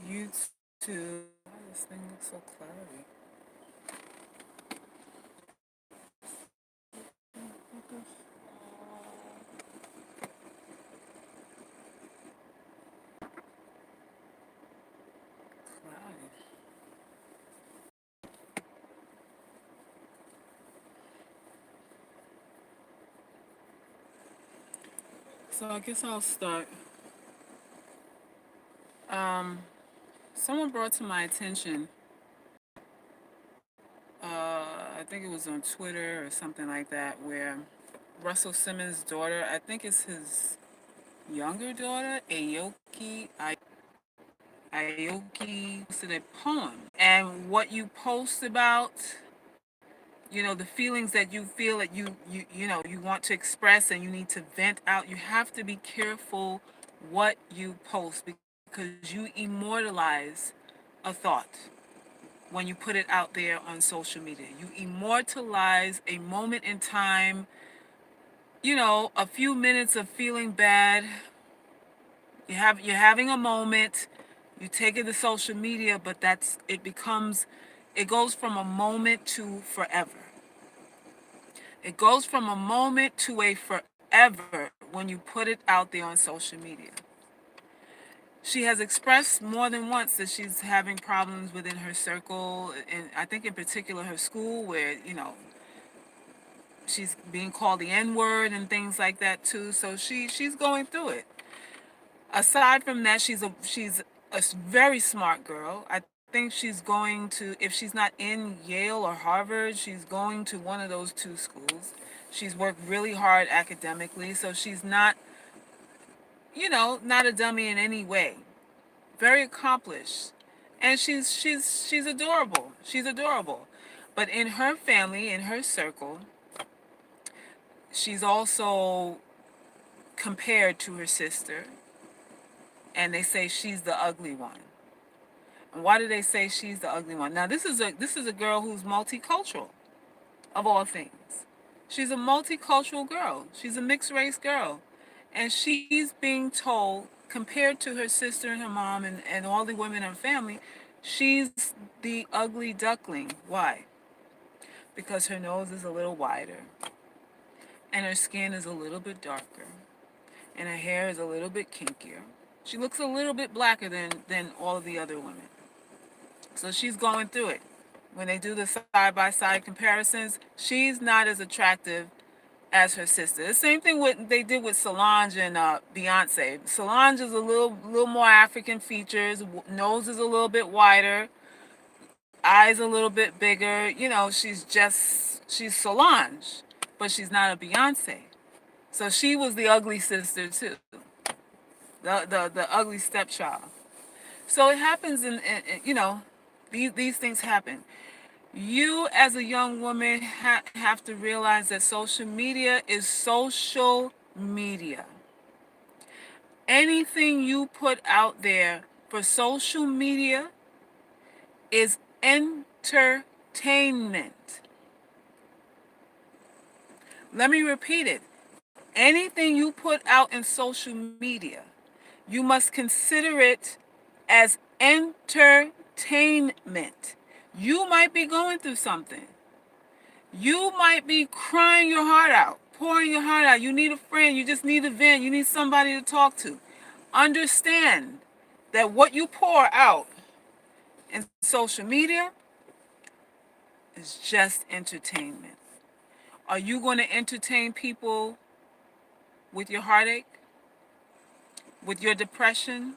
YouTube. Why this thing looks so cloudy? Cloudy. So I guess I'll start. Um, Someone brought to my attention. I think it was on Twitter or something like that, where Russell Simmons' daughter, I think it's his younger daughter, Aoki, posted a poem. And what you post about, the feelings that you feel that you want to express and you need to vent out, you have to be careful what you post because you immortalize a thought when you put it out there on social media. You immortalize a moment in time, a few minutes of feeling bad. You're having a moment, you take it to social media, but it goes from a moment to forever. It goes from a moment to a forever when you put it out there on social media. She has expressed more than once that she's having problems within her circle, and I think in particular her school, where she's being called the N word and things like that too. So she's going through it. Aside from that, she's a very smart girl. I think she's going to, if she's not in Yale or Harvard, she's going to one of those two schools. She's worked really hard academically, so she's not a dummy in any way. Very accomplished, and she's adorable. She's adorable, but in her family, in her circle, she's also compared to her sister, and they say she's the ugly one. And why do they say she's the ugly one? Now this is a girl who's multicultural, of all things. She's a multicultural girl. She's a mixed race girl. And she's being told, compared to her sister and her mom and all the women in her family, she's the ugly duckling. Why? Because her nose is a little wider, and her skin is a little bit darker, and her hair is a little bit kinkier. She looks a little bit blacker than all of the other women. So she's going through it. When they do the side by side comparisons, she's not as attractive as her sister. The same thing what they did with Solange and Beyonce. Solange is a little more African features, nose is a little bit wider, eyes a little bit bigger. She's Solange, but she's not a Beyonce. So she was the ugly sister too, the ugly stepchild. So it happens these things happen. You as a young woman have to realize that social media is social media. Anything you put out there for social media is entertainment. Let me repeat it. Anything you put out in social media, you must consider it as entertainment. You might be going through something. You might be crying your heart out, pouring your heart out. You need a friend. You just need a vent. You need somebody to talk to. Understand that what you pour out in social media is just entertainment. Are you going to entertain people with your heartache, with your depression,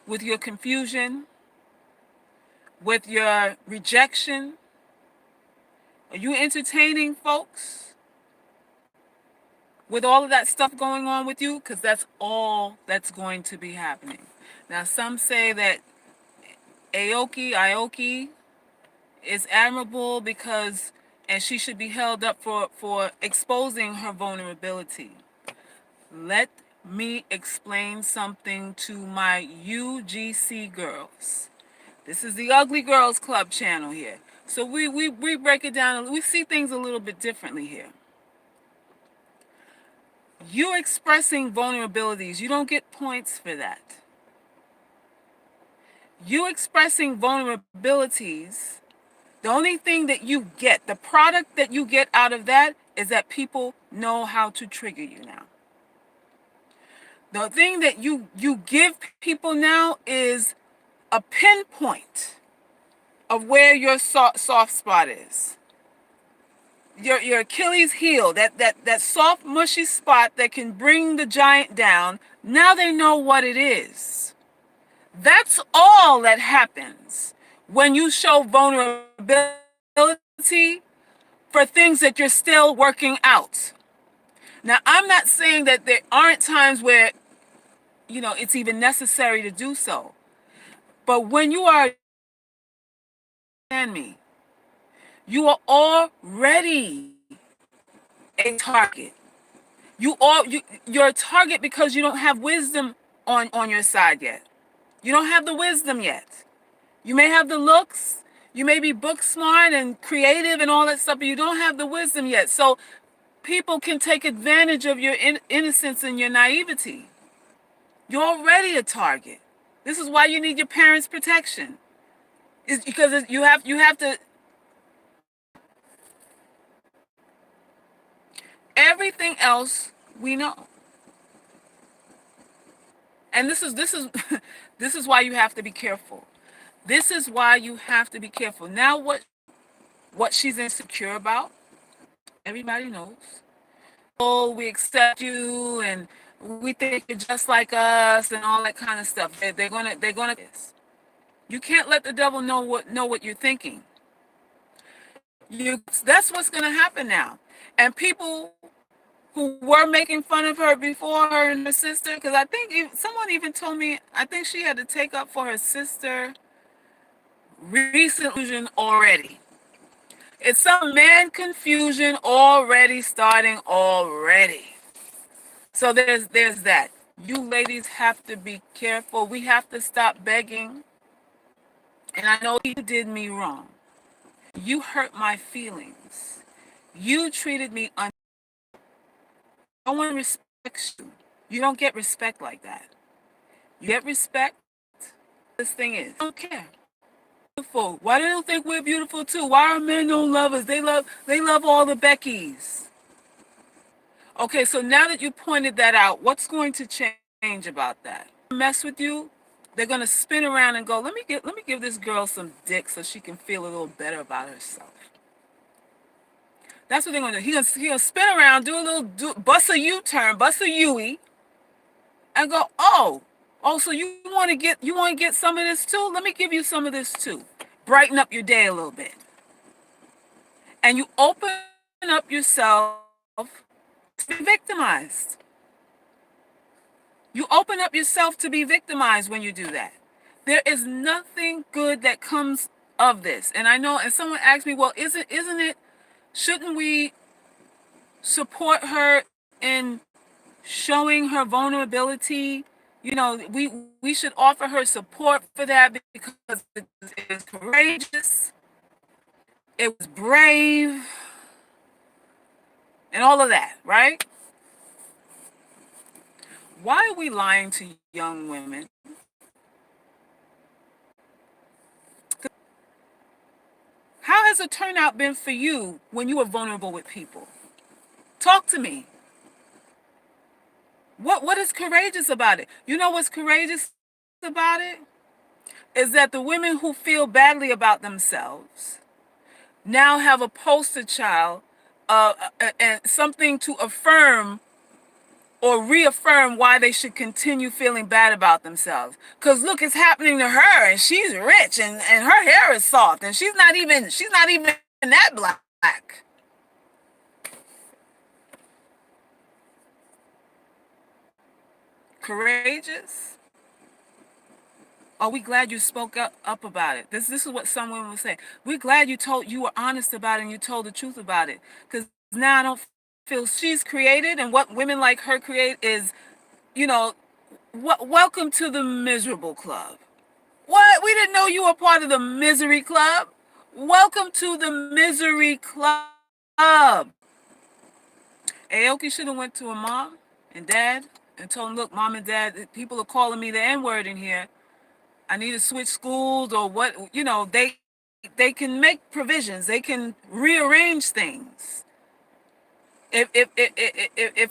with your confusion, with your rejection? Are you entertaining folks with all of that stuff going on with you? Because that's all that's going to be happening. Now, some say that Aoki is admirable and she should be held up for exposing her vulnerability. Let me explain something to my UGC girls. This is the Ugly Girls Club channel here. So we break it down. We see things a little bit differently here. You expressing vulnerabilities, you don't get points for that. You expressing vulnerabilities, the only thing that you get, the product that you get out of that is that people know how to trigger you now. The thing that you give people now is a pinpoint of where your soft spot is. Your Achilles heel, that soft, mushy spot that can bring the giant down. Now they know what it is. That's all that happens when you show vulnerability for things that you're still working out. Now, I'm not saying that there aren't times where, it's even necessary to do so. But when you are, me, you are already a target. You're a target because you don't have wisdom on your side yet. You don't have the wisdom yet. You may have the looks, you may be book smart and creative and all that stuff, but you don't have the wisdom yet. So people can take advantage of your innocence and your naivety. You're already a target. This is why you need your parents' protection. It's because you have to. Everything else we know. And this is this is why you have to be careful. This is why you have to be careful. Now what she's insecure about, everybody knows. Oh, we accept you and we think you're just like us and all that kind of stuff. They're gonna you can't let the devil know what you're thinking. That's what's gonna happen now. And people who were making fun of her before, her and her sister, because I think someone even told me, I think she had to take up for her sister recently already. It's some man confusion already starting already. So there's that. You ladies have to be careful. We have to stop begging. And I know you did me wrong. You hurt my feelings. You treated me no one respects you. You don't get respect like that. You get respect. This thing is, I don't care. Beautiful. Why they don't think we're beautiful too? Why are men don't love us? They love all the Beckys. Okay, so now that you pointed that out, what's going to change about that? Mess with you, they're gonna spin around and go, let me give this girl some dick so she can feel a little better about herself. That's what they're gonna do. He'll spin around, bust a U-turn, bust a U-E, and go, so you want to get some of this too? Let me give you some of this too. Brighten up your day a little bit, and you open up yourself to be victimized. You open up yourself to be victimized when you do that. There is nothing good that comes of this. And I know, and someone asked me, well, isn't it, shouldn't we support her in showing her vulnerability? We should offer her support for that because it is courageous, it was brave, and all of that, right? Why are we lying to young women? How has the turnout been for you when you were vulnerable with people? Talk to me. What is courageous about it? You know what's courageous about it? Is that the women who feel badly about themselves now have a poster child and something to affirm or reaffirm why they should continue feeling bad about themselves. Because look, it's happening to her, and she's rich, and her hair is soft, and she's not even that black. Courageous? Are we glad you spoke up about it? This is what some women would say. We're glad you were honest about it and you told the truth about it. Because now I don't feel she's created, and what women like her create is, welcome to the miserable club. What? We didn't know you were part of the misery club. Welcome to the misery club. Aoki should have went to her mom and dad and told them, look, mom and dad, people are calling me the N-word in here. I need to switch schools or what, they can make provisions. They can rearrange things. If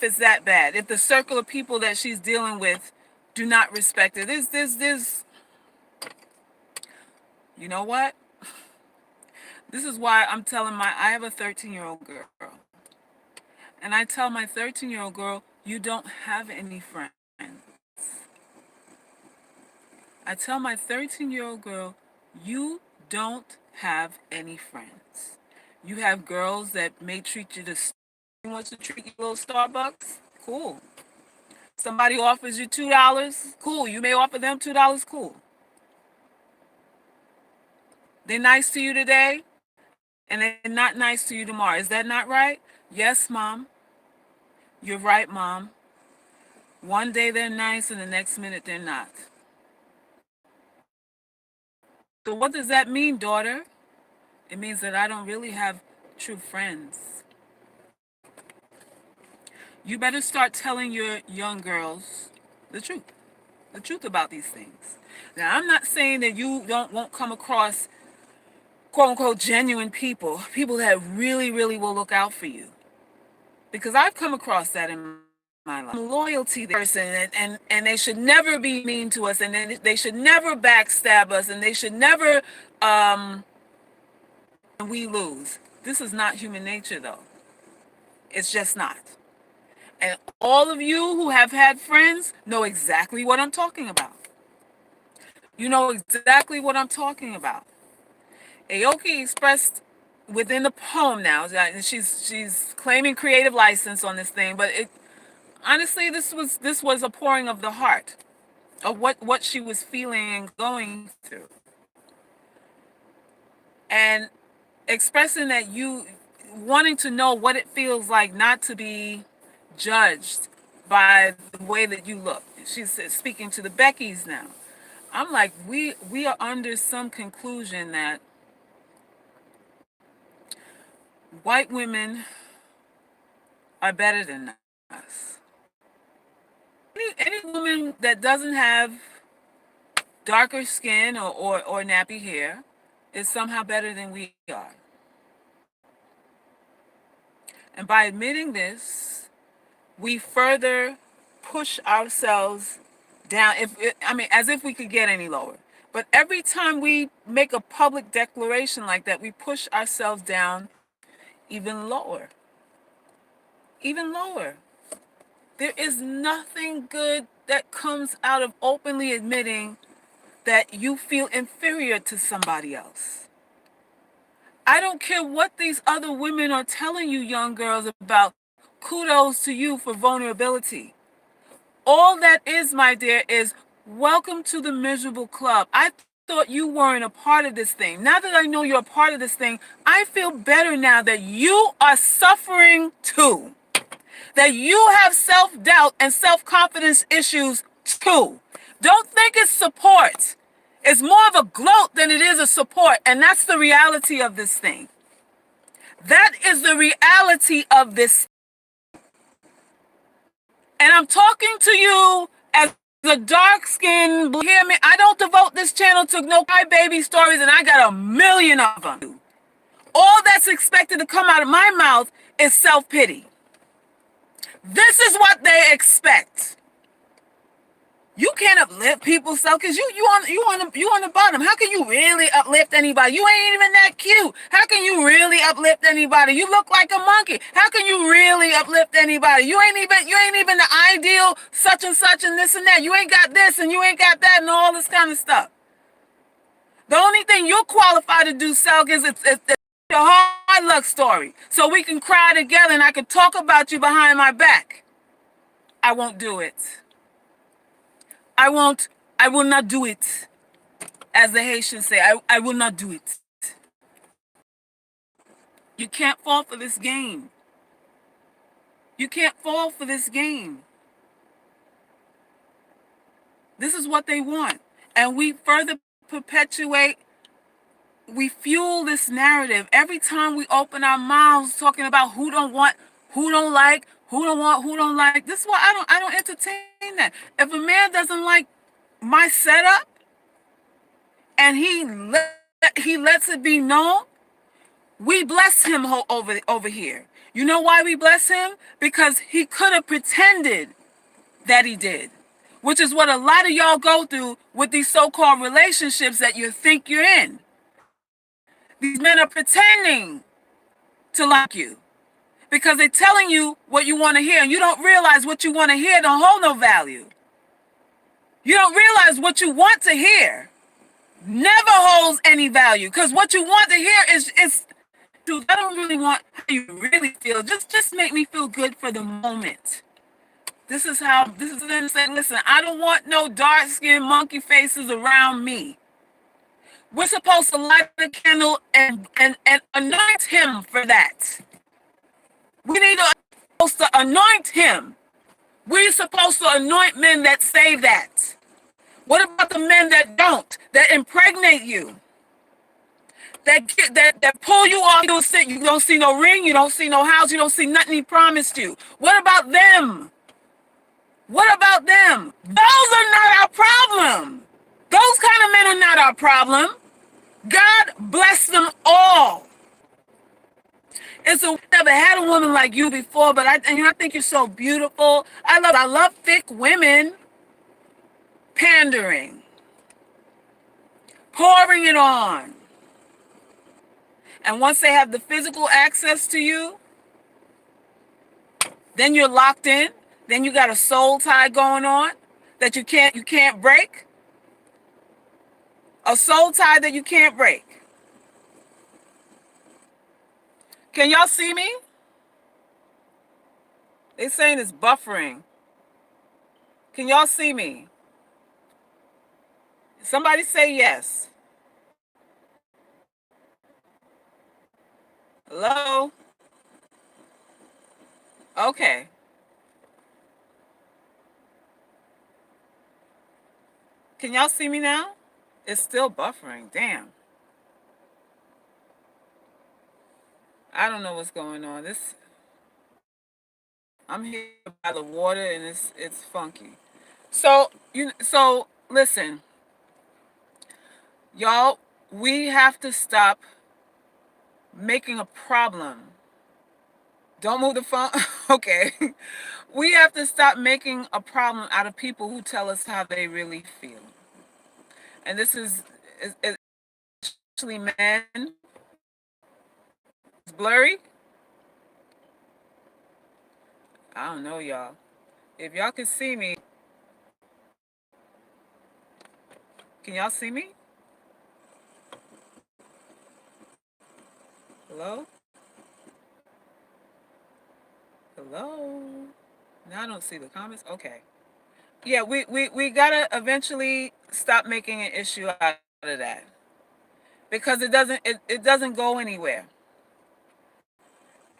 it's that bad, if the circle of people that she's dealing with do not respect it, there's you know what? This is why I'm telling I have a 13-year-old girl, and I tell my 13-year-old girl, you don't have any friends. I tell my 13-year-old girl, you don't have any friends. You have girls that may treat you the wants to treat you a little Starbucks, cool. Somebody offers you $2, cool. You may offer them $2, cool. They're nice to you today, and they're not nice to you tomorrow. Is that not right? Yes, Mom. You're right, Mom. One day they're nice, and the next minute they're not. So what does that mean, daughter? It means that I don't really have true friends. You better start telling your young girls the truth about these things. Now, I'm not saying that you won't come across quote unquote genuine people that really, really will look out for you. Because I've come across that in my life. Loyalty person, and they should never be mean to us, and they should never backstab us, and they should never we lose. This is not human nature, though. It's just not. And all of you who have had friends know exactly what I'm talking about. You know exactly what I'm talking about. Aoki expressed within the poem now, and she's claiming creative license on this thing, but honestly, this was a pouring of the heart of what she was feeling and going through, and expressing that you wanting to know what it feels like not to be judged by the way that you look. She's speaking to the Beckys now. I'm like, we are under some conclusion that white women are better than us. Any woman that doesn't have darker skin or nappy hair is somehow better than we are. And by admitting this, we further push ourselves down, as if we could get any lower. But every time we make a public declaration like that, we push ourselves down even lower. Even lower. There is nothing good that comes out of openly admitting that you feel inferior to somebody else. I don't care what these other women are telling you, young girls, about. Kudos to you for vulnerability. All that is, my dear, is welcome to the miserable club. I thought you weren't a part of this thing. Now that I know you're a part of this thing, I feel better now that you are suffering too. That you have self-doubt and self-confidence issues too. Don't think it's support. It's more of a gloat than it is a support. And that's the reality of this thing. That is the reality of this. And I'm talking to you as a dark-skinned, hear me? I don't devote this channel to no crybaby stories, and I got a million of them. All that's expected to come out of my mouth is self-pity. This is what they expect. You can't uplift people's self because you on the bottom. How can you really uplift anybody? You ain't even that cute. How can you really uplift anybody? You look like a monkey. How can you really uplift anybody? You ain't even the ideal such and such and this and that. You ain't got this and you ain't got that and all this kind of stuff. The only thing you're qualified to do, Selk, is it's your hard luck story. So we can cry together and I can talk about you behind my back. I won't do it. I will not do it. As the Haitians say, I will not do it. You can't fall for this game. You can't fall for this game. This is what they want. And we further perpetuate, we fuel this narrative. Every time we open our mouths talking about who don't want, who don't like, who don't want, who don't like. This is why I don't entertain that. If a man doesn't like my setup, and he lets it be known, we bless him over here. You know why we bless him? Because he could have pretended that he did, which is what a lot of y'all go through with these so-called relationships that you think you're in. These men are pretending to like you because they're telling you what you want to hear, and you don't realize what you want to hear don't hold no value. You don't realize what you want to hear never holds any value, because what you want to hear is dude, I don't really want how you really feel. Just make me feel good for the moment. This is them saying, listen, I don't want no dark-skinned monkey faces around me. We're supposed to light the candle and anoint him for that. We need to supposed to anoint him. We're supposed to anoint men that say that. What about the men that don't, that impregnate you, that pull you off? You don't see no ring, you don't see no house, you don't see nothing he promised you. What about them? What about them? Those are not our problem. Those kind of men are not our problem. God bless them all. And so, I never had a woman like you before, but I think you're so beautiful. I love thick women. Pandering, pouring it on. And once they have the physical access to you, then you're locked in. Then you got a soul tie going on that you can't break. A soul tie that you can't break. Can y'all see me? They saying it's buffering. Can y'all see me? Somebody say yes. Hello? Okay. Can y'all see me now? It's still buffering. Damn. I don't know what's going on. I'm here by the water and it's funky. So listen, y'all, we have to stop making a problem. Don't move the phone. Okay. We have to stop making a problem out of people who tell us how they really feel. And this is actually men. It's blurry. I don't know, y'all. If y'all can see me, can y'all see me? Hello? Hello? Now I don't see the comments. Okay. Yeah, we gotta eventually stop making an issue out of that, because it doesn't go anywhere.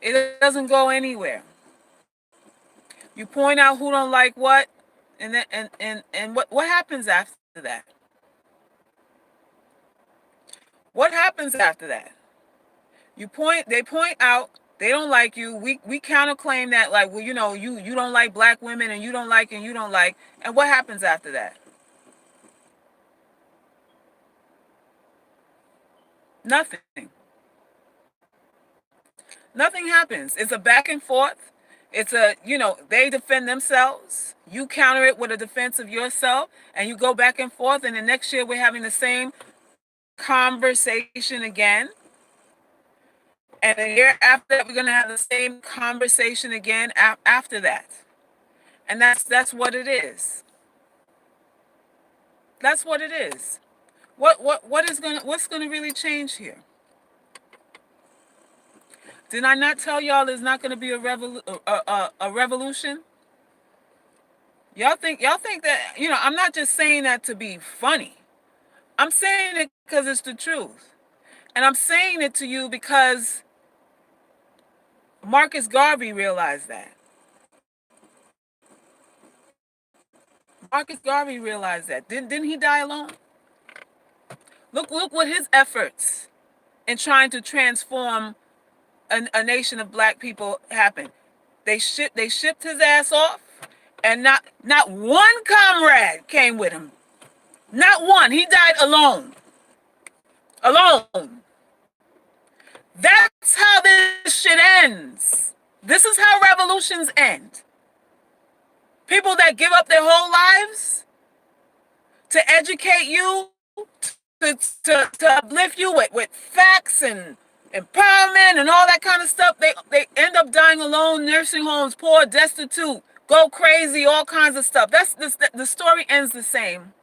It doesn't go anywhere. You point out who don't like what, and then and what happens after that? What happens after that? They point out they don't like you. We counterclaim that, like, well, you don't like black women, and you don't like, and what happens after that? Nothing. Nothing happens. It's a back and forth. It's they defend themselves. You counter it with a defense of yourself, and you go back and forth, and the next year we're having the same conversation again. And a year after that, we're going to have the same conversation again after that. And that's what it is. That's what it is. What's going to really change here? Did I not tell y'all there's not going to be a revolution? Y'all think that, I'm not just saying that to be funny. I'm saying it because it's the truth. And I'm saying it to you because Marcus Garvey realized that. Marcus Garvey realized that. Didn't he die alone? Look what his efforts in trying to transform a nation of black people happened. They shipped his ass off, and not one comrade came with him. Not one. He died alone. alone. That's how this shit ends. This is how revolutions end. People that give up their whole lives to educate you, to uplift you with facts and empowerment and all that kind of stuff, they end up dying alone, nursing homes, poor, destitute, go crazy, all kinds of stuff. The story ends the same.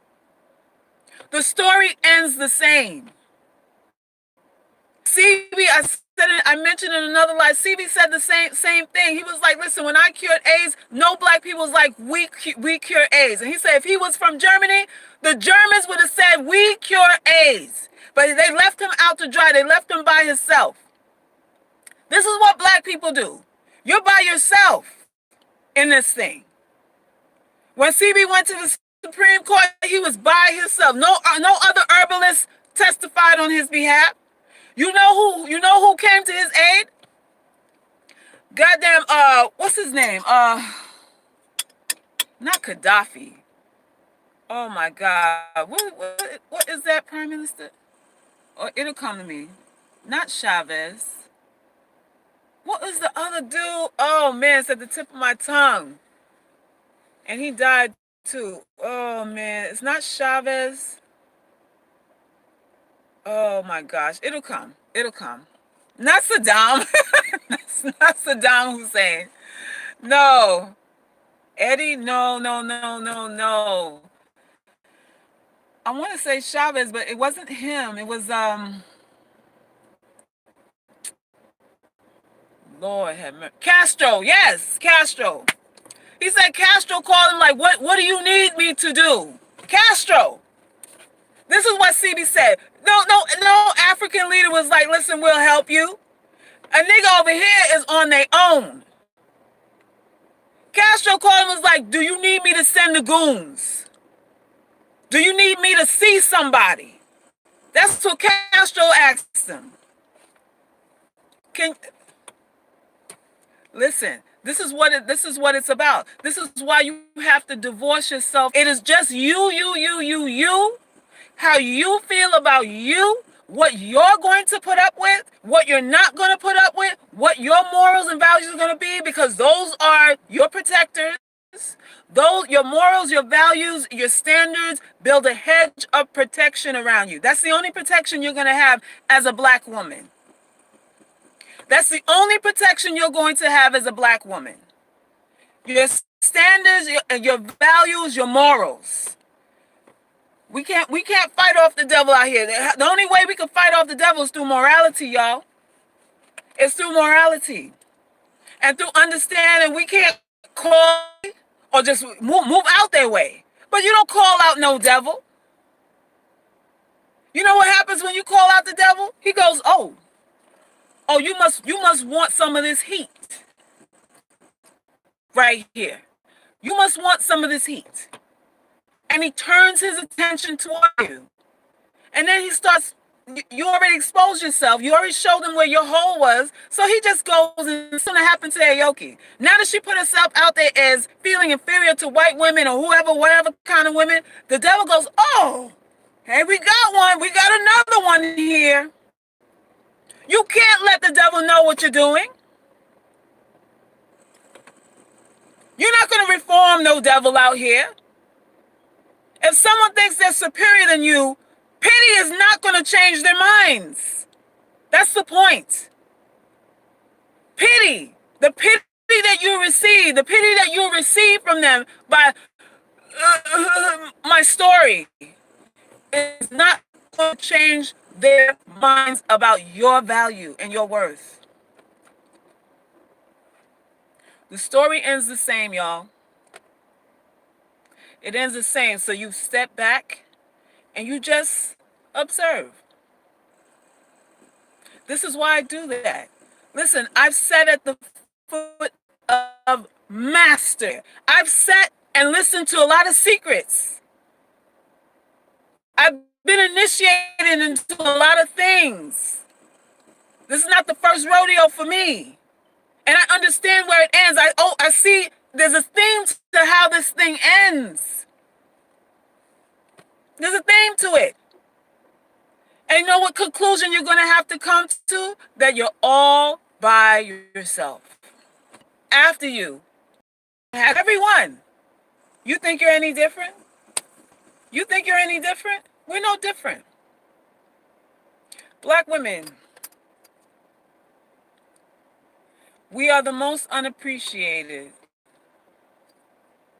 The story ends the same. CB, I mentioned in another life, CB said the same thing. He was like, listen, when I cured AIDS, no black people was like, we cure AIDS. And he said if he was from Germany, the Germans would have said, we cure AIDS. But they left him out to dry. They left him by himself. This is what black people do. You're by yourself in this thing. When CB went to the Supreme Court, he was by himself. No other herbalists testified on his behalf. You know who came to his aid? Goddamn, what's his name? Not Gaddafi. Oh my God. What is that, Prime Minister? Oh, it'll come to me. Not Chavez. What was the other dude? Oh man, it's at the tip of my tongue. And he died too. Oh man, it's not Chavez. Oh my gosh, it'll come. It'll come. Not Saddam. Not Saddam Hussein. No. Eddie, no. I want to say Chavez, but it wasn't him. It was Lord have mercy. Castro, yes, Castro. He said Castro called him like, what do you need me to do? Castro. This is what CB said. No African leader was like, listen, we'll help you. A nigga over here is on their own. Castro called him and was like, do you need me to send the goons? Do you need me to see somebody? That's what Castro asked him. Listen, this is what it's about. This is why you have to divorce yourself. It is just you. How you feel about you, what you're going to put up with, what you're not going to put up with, what your morals and values are going to be, because those are your protectors. Your morals, your values, your standards build a hedge of protection around you. That's the only protection you're going to have as a black woman. That's the only protection you're going to have as a black woman. Your standards, your values, your morals. We can't fight off the devil out here. The only way we can fight off the devil is through morality, y'all. It's through morality. And through understanding we can't call or just move out their way. But you don't call out no devil. You know what happens when you call out the devil? He goes, oh, you must want some of this heat. Right here. You must want some of this heat. And he turns his attention toward you. And then he starts, you already exposed yourself. You already showed him where your hole was. So he just goes, and it's going to happen to Aoki. Now that she put herself out there as feeling inferior to white women or whatever kind of women, the devil goes, oh, hey, we got one. We got another one here. You can't let the devil know what you're doing. You're not going to reform no devil out here. If someone thinks they're superior than you, pity is not going to change their minds. That's the point. Pity. The pity that you receive from them by my story is not going to change their minds about your value and your worth. The story ends the same, y'all. It ends the same. So you step back and you just observe. This is why I do that. Listen, I've sat at the foot of master. I've sat and listened to a lot of secrets. I've been initiated into a lot of things. This is not the first rodeo for me. And I understand where it ends. I see there's a theme to how this thing ends. There's a theme to it. And you know what what conclusion you're going to have to come to? That you're all by yourself. After you have everyone. You think you're any different? You think you're any different? We're no different. Black women, we are the most unappreciated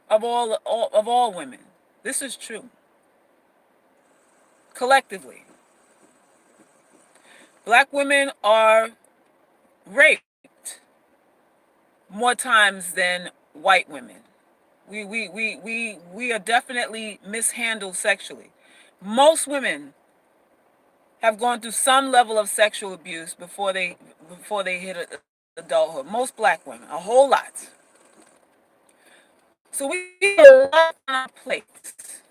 of all women. This is true. Collectively, black women are raped more times than white women. We are definitely mishandled sexually. Most women have gone through some level of sexual abuse before they hit adulthood. Most black women, a whole lot. So we have a lot on our plates.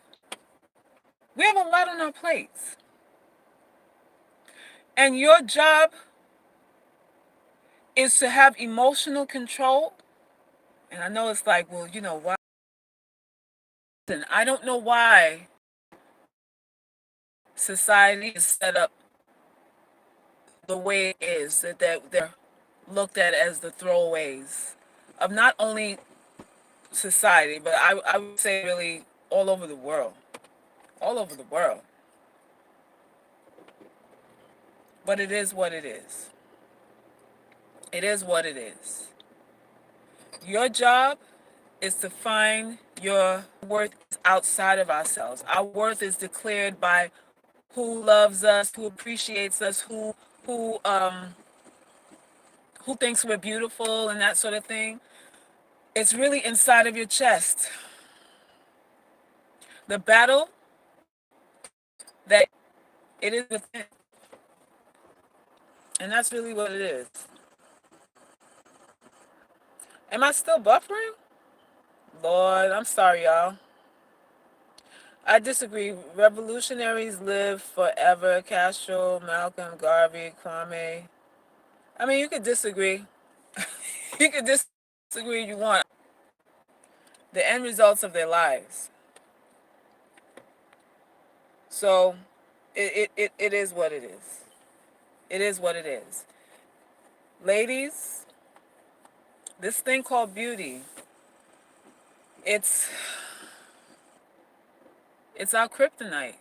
We have a lot on our plates. And your job is to have emotional control. And I know it's like, well, why? And I don't know why society is set up the way it is, that they're looked at as the throwaways of not only society, but I would say really all over the world. All over the world. But it is what it is. It is what it is. Your job is to find your worth outside of ourselves. Our worth is declared by who loves us, who appreciates us, who um who thinks we're beautiful and that sort of thing. It's really inside of your chest. The battle that it is within. And that's really what it is. Am I still buffering? Lord, I'm sorry, y'all. I disagree. Revolutionaries live forever. Castro, Malcolm, Garvey, Kwame. I mean, you could disagree. You could disagree if you want. The end results of their lives. So, it is what it is. It is what it is. Ladies, this thing called beauty, it's our kryptonite,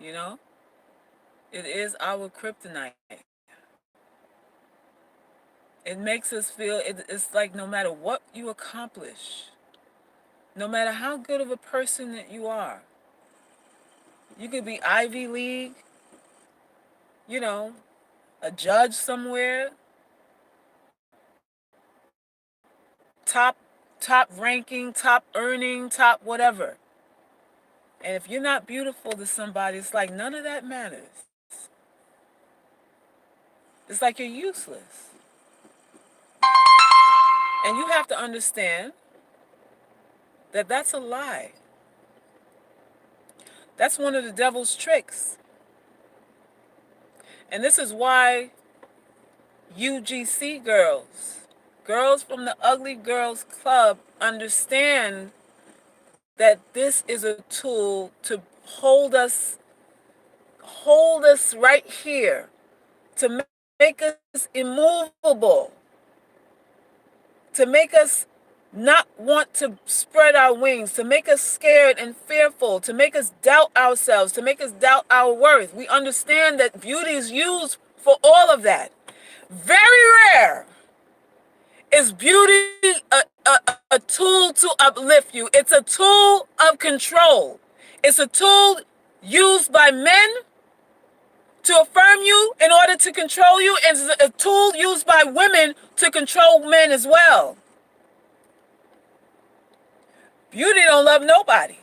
you know? It is our kryptonite. It makes us feel, it's like no matter what you accomplish, no matter how good of a person that you are, you could be Ivy League, you know, a judge somewhere, top ranking, top earning, top whatever. And if you're not beautiful to somebody, it's like none of that matters. It's like you're useless. And you have to understand that that's a lie. That's one of the devil's tricks. And this is why UGC girls from the Ugly Girls Club, understand that this is a tool to hold us right here, to make us immovable, to make us not want to spread our wings, to make us scared and fearful, to make us doubt ourselves, to make us doubt our worth. We understand that beauty is used for all of that. Very rare is beauty a tool to uplift you. It's a tool of control. It's a tool used by men to affirm you in order to control you, and it's a tool used by women to control men as well. Beauty don't love nobody.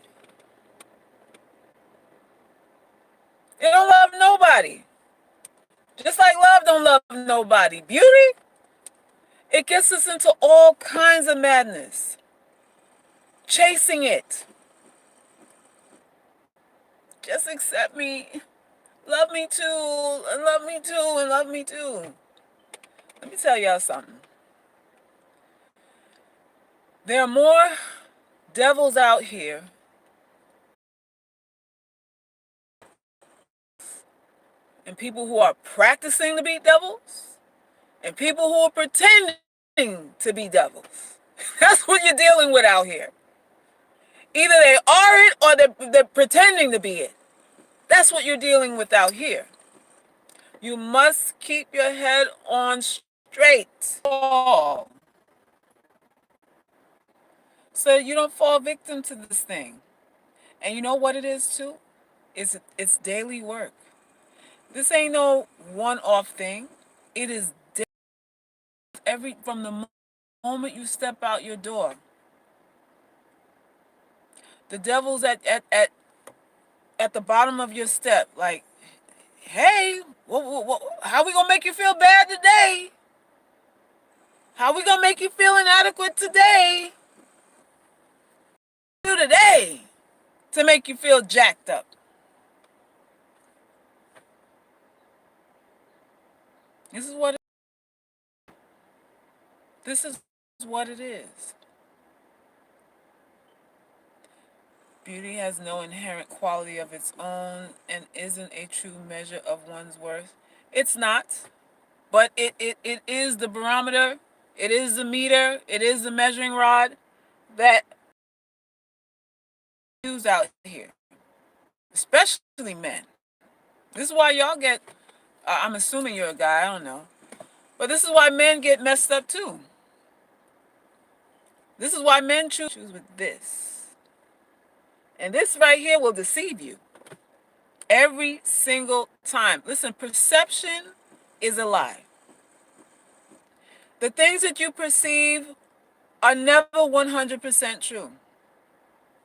It don't love nobody. Just like love don't love nobody. Beauty, it gets us into all kinds of madness. Chasing it. Just accept me. Love me too. And love me too. And love me too. Let me tell y'all something. There are more devils out here and people who are practicing to be devils, and people who are pretending to be devils. That's what you're dealing with out here. Either they are it or they're pretending to be it. That's what you're dealing with out here. You must keep your head on straight. So you don't fall victim to this thing. And you know what it is too? It's daily work. This ain't no one-off thing. It is from the moment you step out your door. The devil's at the bottom of your step, like, hey, how we gonna make you feel bad today? How we gonna make you feel inadequate today? Today to make you feel jacked up. This is what this is what it is. Beauty has no inherent quality of its own and isn't a true measure of one's worth. It's not, but it is the barometer, it is the meter, it is the measuring rod that use out here, especially men. This is why y'all get, I'm assuming you're a guy, I don't know, but this is why men get messed up too. This is why men choose with this. And this right here will deceive you every single time. Listen, perception is a lie. The things that you perceive are never 100% true.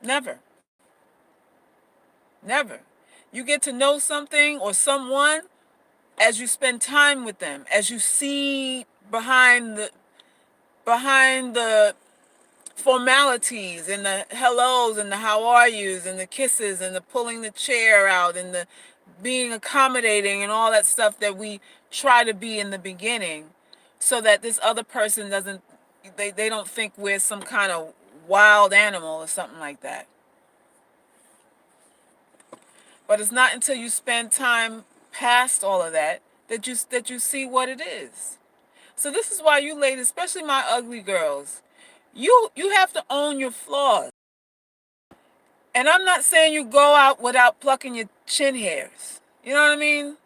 Never. Never. You get to know something or someone as you spend time with them, as you see behind the formalities and the hellos and the how are yous and the kisses and the pulling the chair out and the being accommodating and all that stuff that we try to be in the beginning, so that this other person doesn't, they don't think we're some kind of wild animal or something like that. But it's not until you spend time past all of that that you see what it is. So this is why you ladies, especially my ugly girls, you have to own your flaws. And I'm not saying you go out without plucking your chin hairs. You know what I mean?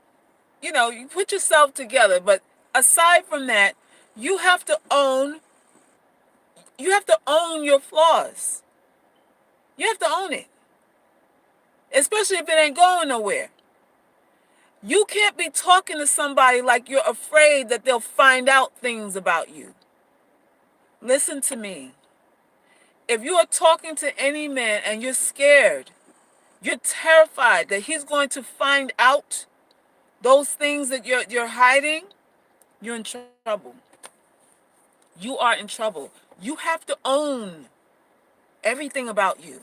You know, you put yourself together, but aside from that, you have to own your flaws. You have to own it. Especially if it ain't going nowhere. You can't be talking to somebody like you're afraid that they'll find out things about you. Listen to me. If you are talking to any man and you're scared, you're terrified that he's going to find out those things that you're hiding, you're in trouble. You are in trouble. You have to own everything about you.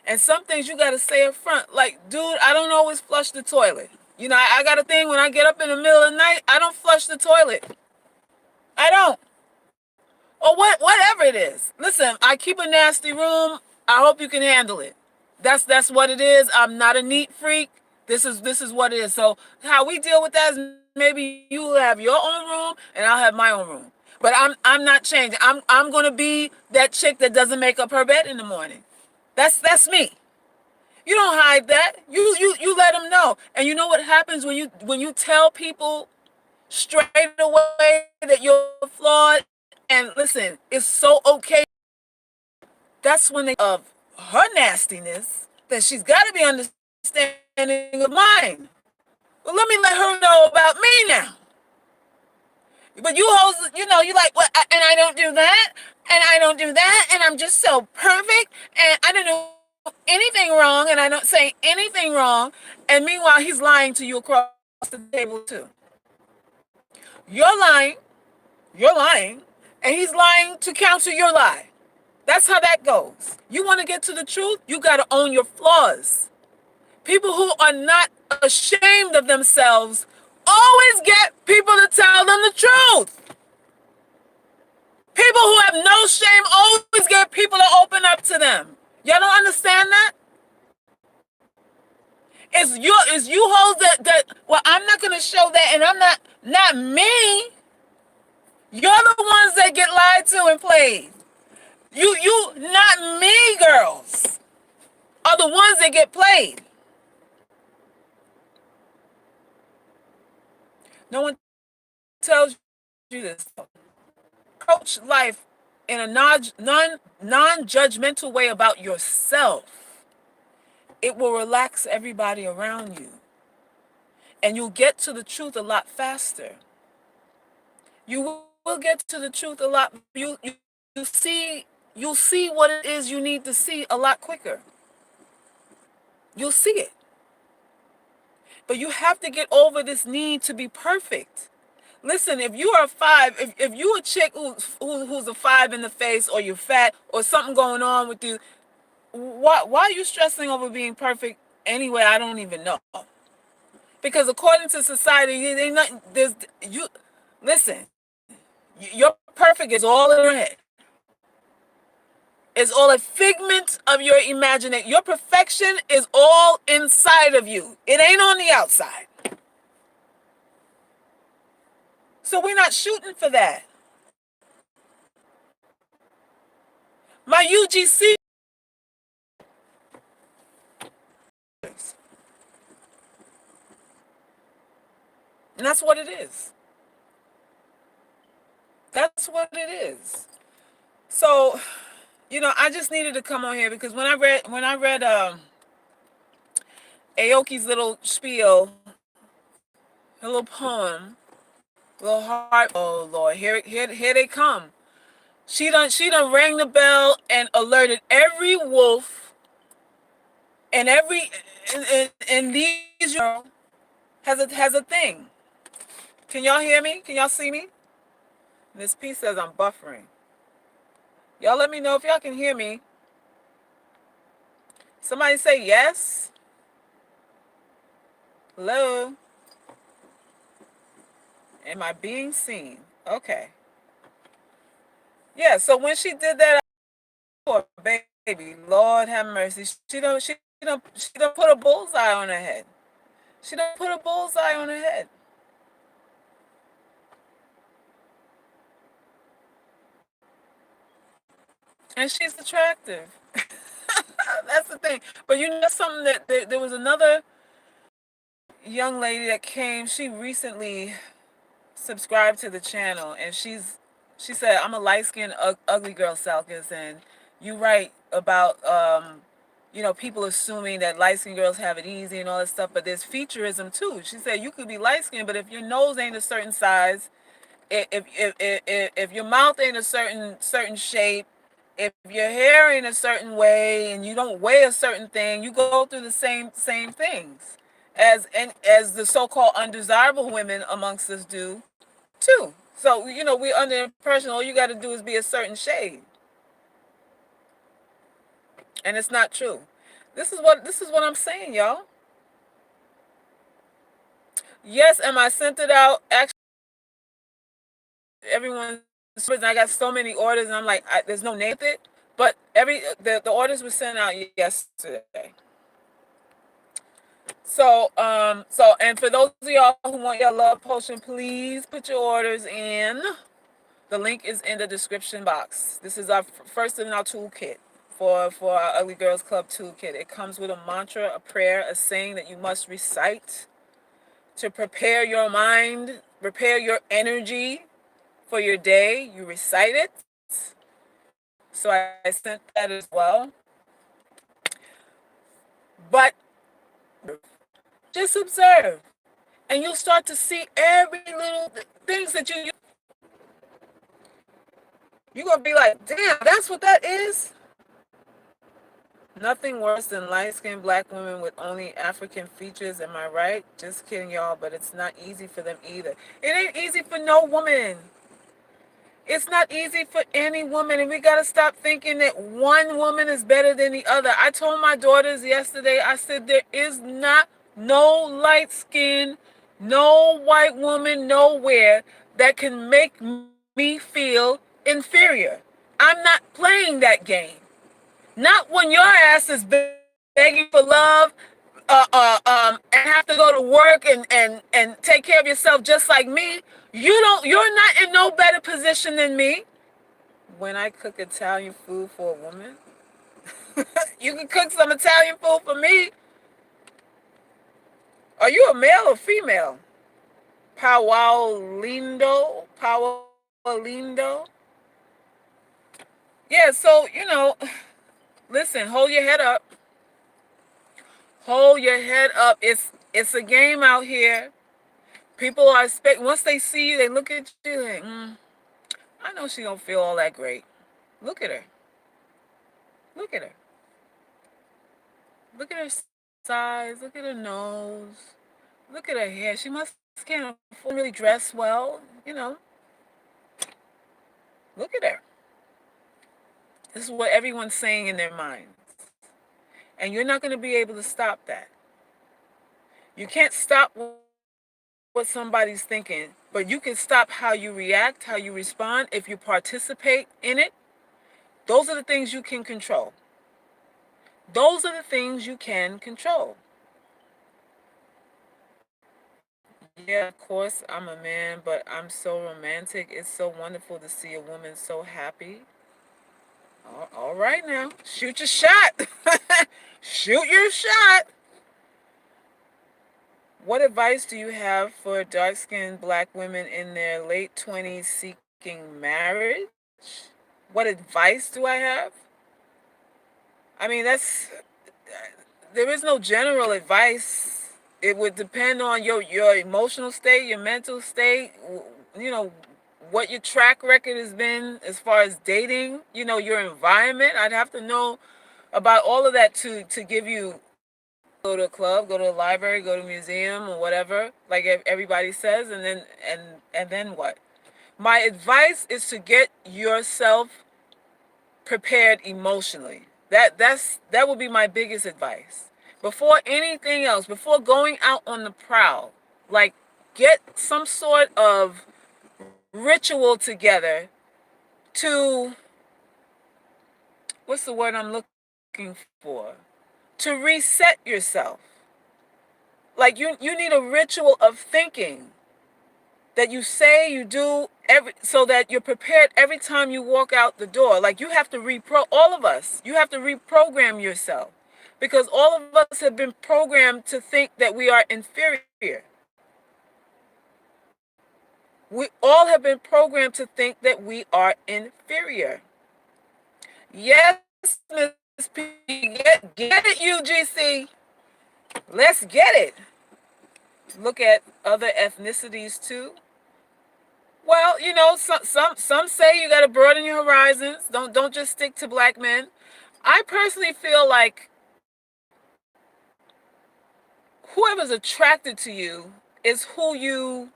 And some things you got to say up front. Like, dude, I don't always flush the toilet. You know, I got a thing when I get up in the middle of the night, I don't flush the toilet. I don't. Or whatever it is. Listen, I keep a nasty room. I hope you can handle it. That's what it is. I'm not a neat freak. This is what it is. So how we deal with that is maybe you have your own room and I'll have my own room. But I'm not changing. I'm gonna be that chick that doesn't make up her bed in the morning. That's me. You don't hide that. You let them know. And you know what happens when you tell people straight away that you're flawed, and listen, it's so okay. That's when they of her nastiness, that she's got to be understanding of mine. Well, let me let her know about me now. But you hoes, you know, you like, what? And I don't do that, and I don't do that, and I'm just so perfect, and I don't do anything wrong, and I don't say anything wrong. And meanwhile, he's lying to you across the table too. You're lying, and he's lying to counter your lie. That's how that goes. You want to get to the truth, you got to own your flaws. People who are not ashamed of themselves always get people to tell them the truth. People who have no shame always get people to open up to them. Y'all don't understand that? It's you hoes that well, I'm not gonna show that, and I'm not me. You're the ones that get lied to and played. You not me girls are the ones that get played. No one tells you this. Approach life in a non-judgmental way about yourself. It will relax everybody around you. And you'll get to the truth a lot faster. You will get to the truth a lot. You see you'll see what it is you need to see a lot quicker. You'll see it. But you have to get over this need to be perfect. Listen, if you are a five, if you a chick who's a five in the face, or you're fat, or something going on with you, why are you stressing over being perfect anyway? I don't even know. Because according to society, they not there's you. Listen, your perfect is all in your head. It's all a figment of your imagination. Your perfection is all inside of you. It ain't on the outside. So we're not shooting for that. My UGC, and that's what it is. That's what it is. So, I just needed to come on here because when I read Aoki's little spiel, her little poem, little heart. Oh Lord, here they come. She done rang the bell and alerted every wolf and every and these has a thing. Can y'all hear me? Can y'all see me? This piece says I'm buffering. Y'all let me know if y'all can hear me. Somebody say yes. Hello. Am I being seen? Okay. Yeah, so when she did that, poor baby, Lord have mercy. She done put a bullseye on her head. She done put a bullseye on her head. And she's attractive. That's the thing. But something that there was another young lady that came. She recently subscribed to the channel, and she said, I'm a light-skinned ugly girl, Salkis, and you right about people assuming that light-skinned girls have it easy and all that stuff, but there's featureism too. She said you could be light-skinned, but if your nose ain't a certain size, if your mouth ain't a certain shape, if your hair ain't a certain way, and you don't weigh a certain thing, you go through the same things as the so-called undesirable women amongst us do too. So we're under the impression all you got to do is be a certain shade, and it's not true. This is what I'm saying, y'all. Yes, am I sent it out? Actually, everyone. I got so many orders, and I'm like, there's no name with it. But the orders were sent out yesterday. And for those of y'all who want your love potion, please put your orders in. The link is in the description box. This is our first in our toolkit for our Ugly Girls Club toolkit. It comes with a mantra, a prayer, a saying that you must recite to prepare your mind, prepare your energy for your day. You recite it. So I sent that as well. But just observe, and you'll start to see every little things that you're gonna be like, damn, that's what that is. Nothing worse than light-skinned black women with only African features, am I right? Just kidding, y'all, but it's not easy for them either. It ain't easy for no woman. It's not easy for any woman, and we got to stop thinking that one woman is better than the other. I told my daughters yesterday, I said, there is not no light skin, no white woman nowhere that can make me feel inferior. I'm not playing that game. Not when your ass is begging for love, and have to go to work and take care of yourself just like me, you're not in no better position than me. When I cook Italian food for a woman, you can cook some Italian food for me. Are you a male or female? Powalindo. Yeah, so listen, hold your head up. Hold your head up. It's a game out here. People are expect once they see you, they look at you like, I know she don't feel all that great. Look at her. Look at her. Look at her size. Look at her nose. Look at her hair. She must can't really dress well. Look at her. This is what everyone's saying in their minds. And you're not going to be able to stop that. You can't stop what somebody's thinking, but you can stop how you react, how you respond. If you participate in it, those are the things you can control. Those are the things you can control. Yeah, of course, I'm a man, but I'm so romantic. It's so wonderful to see a woman so happy. All right now, shoot your shot. Shoot your shot. What advice do you have for dark-skinned black women in their late 20s seeking marriage? What advice do I have? I mean, there is no general advice. It would depend on your emotional state, your mental state, what your track record has been as far as dating, your environment. I'd have to know about all of that to give you. Go to a club, go to a library, go to a museum or whatever, like everybody says, and then what? My advice is to get yourself prepared emotionally. That would be my biggest advice. Before anything else, before going out on the prowl, like get some sort of ritual together to, what's the word I'm looking for? To reset yourself. Like you need a ritual of thinking that you say, you do so that you're prepared every time you walk out the door. Like you have to all of us, you have to reprogram yourself, because all of us have been programmed to think that we are inferior. We all have been programmed to think that we are inferior. Yes, Miss P, get it, UGC. Let's get it. Look at other ethnicities too. Well, some say you got to broaden your horizons. Don't just stick to black men. I personally feel like whoever's attracted to you is who you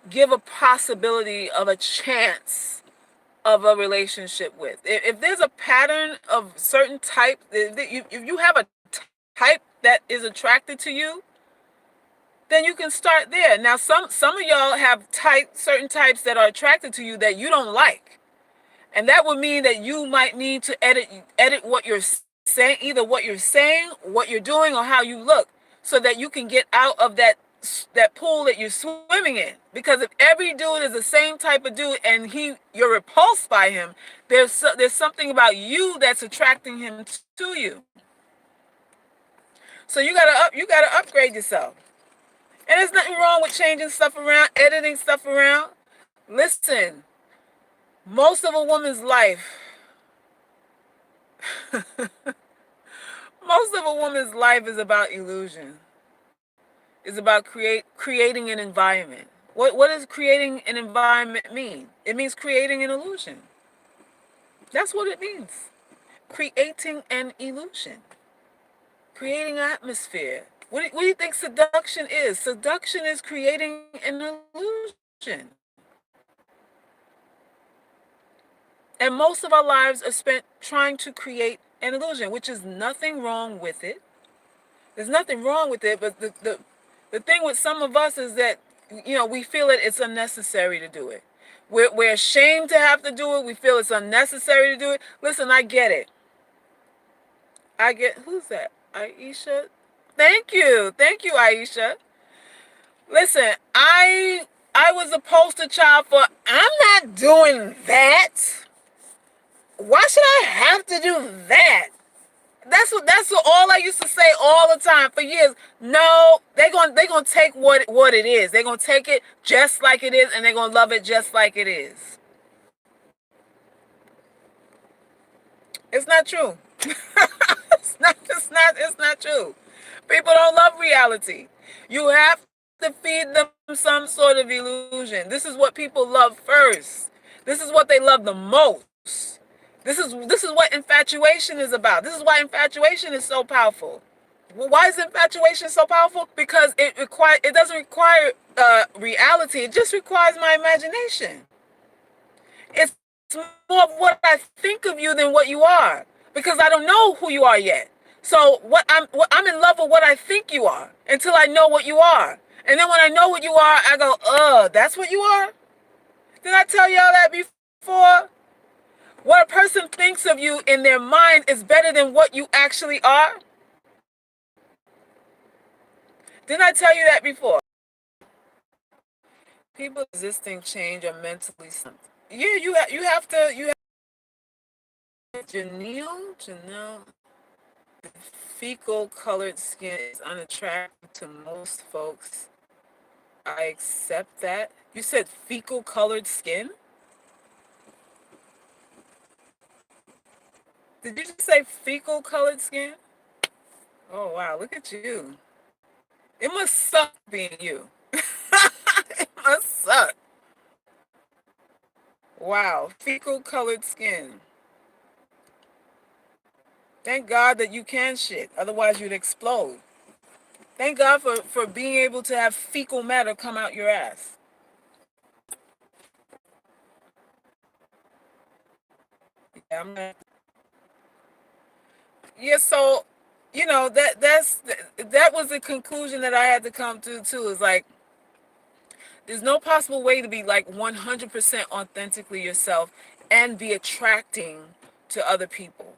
give a possibility of a chance of a relationship with. If there's a pattern of certain type, if you have a type that is attracted to you, then you can start there. Now, some of y'all have certain types that are attracted to you that you don't like, and that would mean that you might need to edit what you're saying, either what you're saying, what you're doing, or how you look, so that you can get out of that pool that you're swimming in. Because if every dude is the same type of dude and you're repulsed by him, there's something about you that's attracting him to you. So you gotta upgrade yourself. And there's nothing wrong with changing stuff around, editing stuff around. Listen, most of a woman's life, most of a woman's life is about illusion. It's about creating an environment. What does creating an environment mean? It means creating an illusion. That's what it means. Creating an illusion. Creating an atmosphere. What do you think seduction is? Seduction is creating an illusion. And most of our lives are spent trying to create an illusion, which is nothing wrong with it. There's nothing wrong with it, but the thing with some of us is that, we feel it's unnecessary to do it. We're ashamed to have to do it. We feel it's unnecessary to do it. Listen, I get it. Who's that? Aisha. Thank you, Aisha. Listen, I was a poster child for I'm not doing that. Why should I have to do that? That's what all I used to say all the time for years. No, they gonna take what it is. They're gonna take it just like it is, and they're gonna love it just like it is. It's not true. It's not true. People don't love reality. You have to feed them some sort of illusion. This is what people love first. This is what they love the most. This is what infatuation is about. This is why infatuation is so powerful. Well, why is infatuation so powerful? Because it doesn't require reality. It just requires my imagination. It's more of what I think of you than what you are, because I don't know who you are yet. So I'm in love with what I think you are until I know what you are. And then when I know what you are, I go, that's what you are? Did I tell y'all that before? What a person thinks of you in their mind is better than what you actually are. Didn't I tell you that before? People resisting change are mentally something. Yeah, you have Janelle, fecal colored skin is unattractive to most folks. I accept that. You said fecal colored skin? Did you just say fecal colored skin? Oh wow, look at you. It must suck being you. It must suck. Wow, fecal colored skin. Thank God that you can shit, otherwise you'd explode. Thank God for being able to have fecal matter come out your ass. Yeah, yeah, so that was the conclusion that I had to come to too. Is like there's no possible way to be like 100% authentically yourself and be attracting to other people.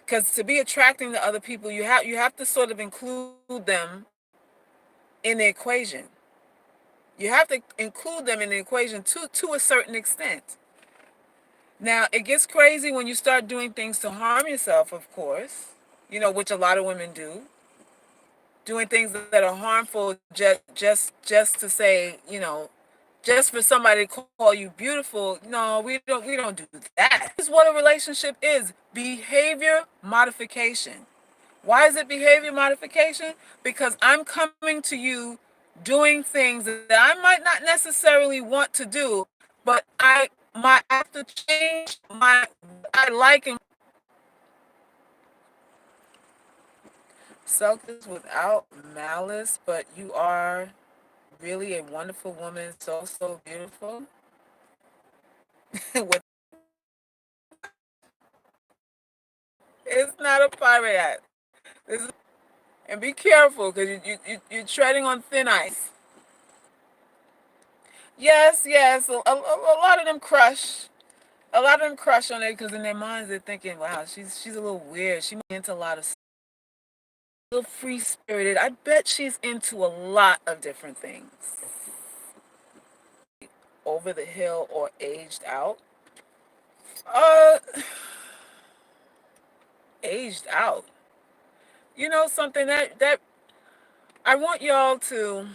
Because to be attracting to other people, you have to sort of include them in the equation. You have to include them in the equation to a certain extent. Now, it gets crazy when you start doing things to harm yourself, of course, which a lot of women do. Doing things that are harmful just to say, just for somebody to call you beautiful. No, we don't do that. This is what a relationship is. Behavior modification. Why is it behavior modification? Because I'm coming to you doing things that I might not necessarily want to do, but I have to change my I like and selfish without malice, but you are really a wonderful woman, so beautiful. With It's not a pirate act. And be careful because you're treading on thin ice. Yes, yes, a lot of them crush. A lot of them crush on it because in their minds they're thinking, "Wow, she's a little weird. She into a lot of a little free spirited. I bet she's into a lot of different things." Over the hill or aged out? Uh, aged out. Something that I want y'all to.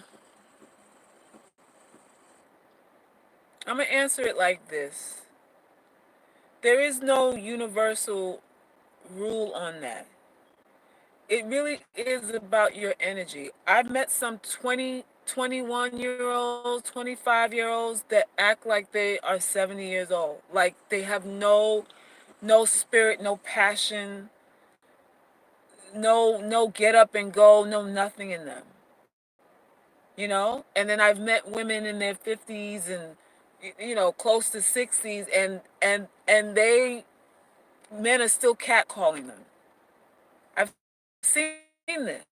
I'm gonna answer it like this. There is no universal rule on that. It really is about your energy. I've met some 20, 21-year olds, 25-year olds that act like they are 70 years old. Like they have no spirit, no passion, no get up and go, no nothing in them. And then I've met women in their 50s and close to 60s, and they men are still catcalling them. I've seen this.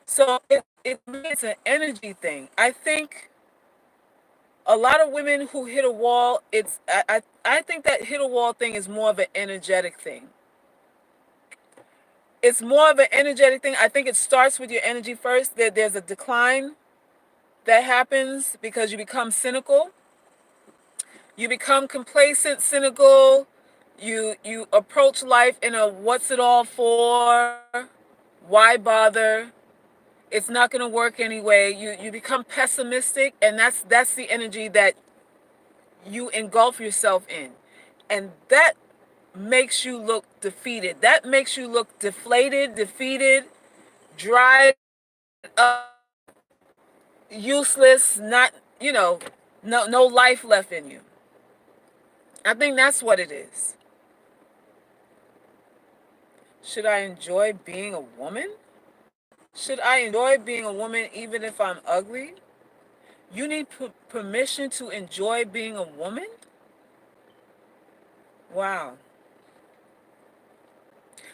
So it's an energy thing. I think a lot of women who hit a wall, I think that hit a wall thing is more of an energetic thing. it's more of an energetic thing. I think it starts with your energy first. There's a decline that happens because you become cynical. You become complacent, cynical. You approach life in a what's it all for? Why bother? It's not going to work anyway. You become pessimistic, and that's the energy that you engulf yourself in. And that makes you look defeated. That makes you look deflated, defeated, dried up, useless, not, no life left in you. I think that's what it is. Should I enjoy being a woman? Should I enjoy being a woman even if I'm ugly? You need permission to enjoy being a woman? Wow.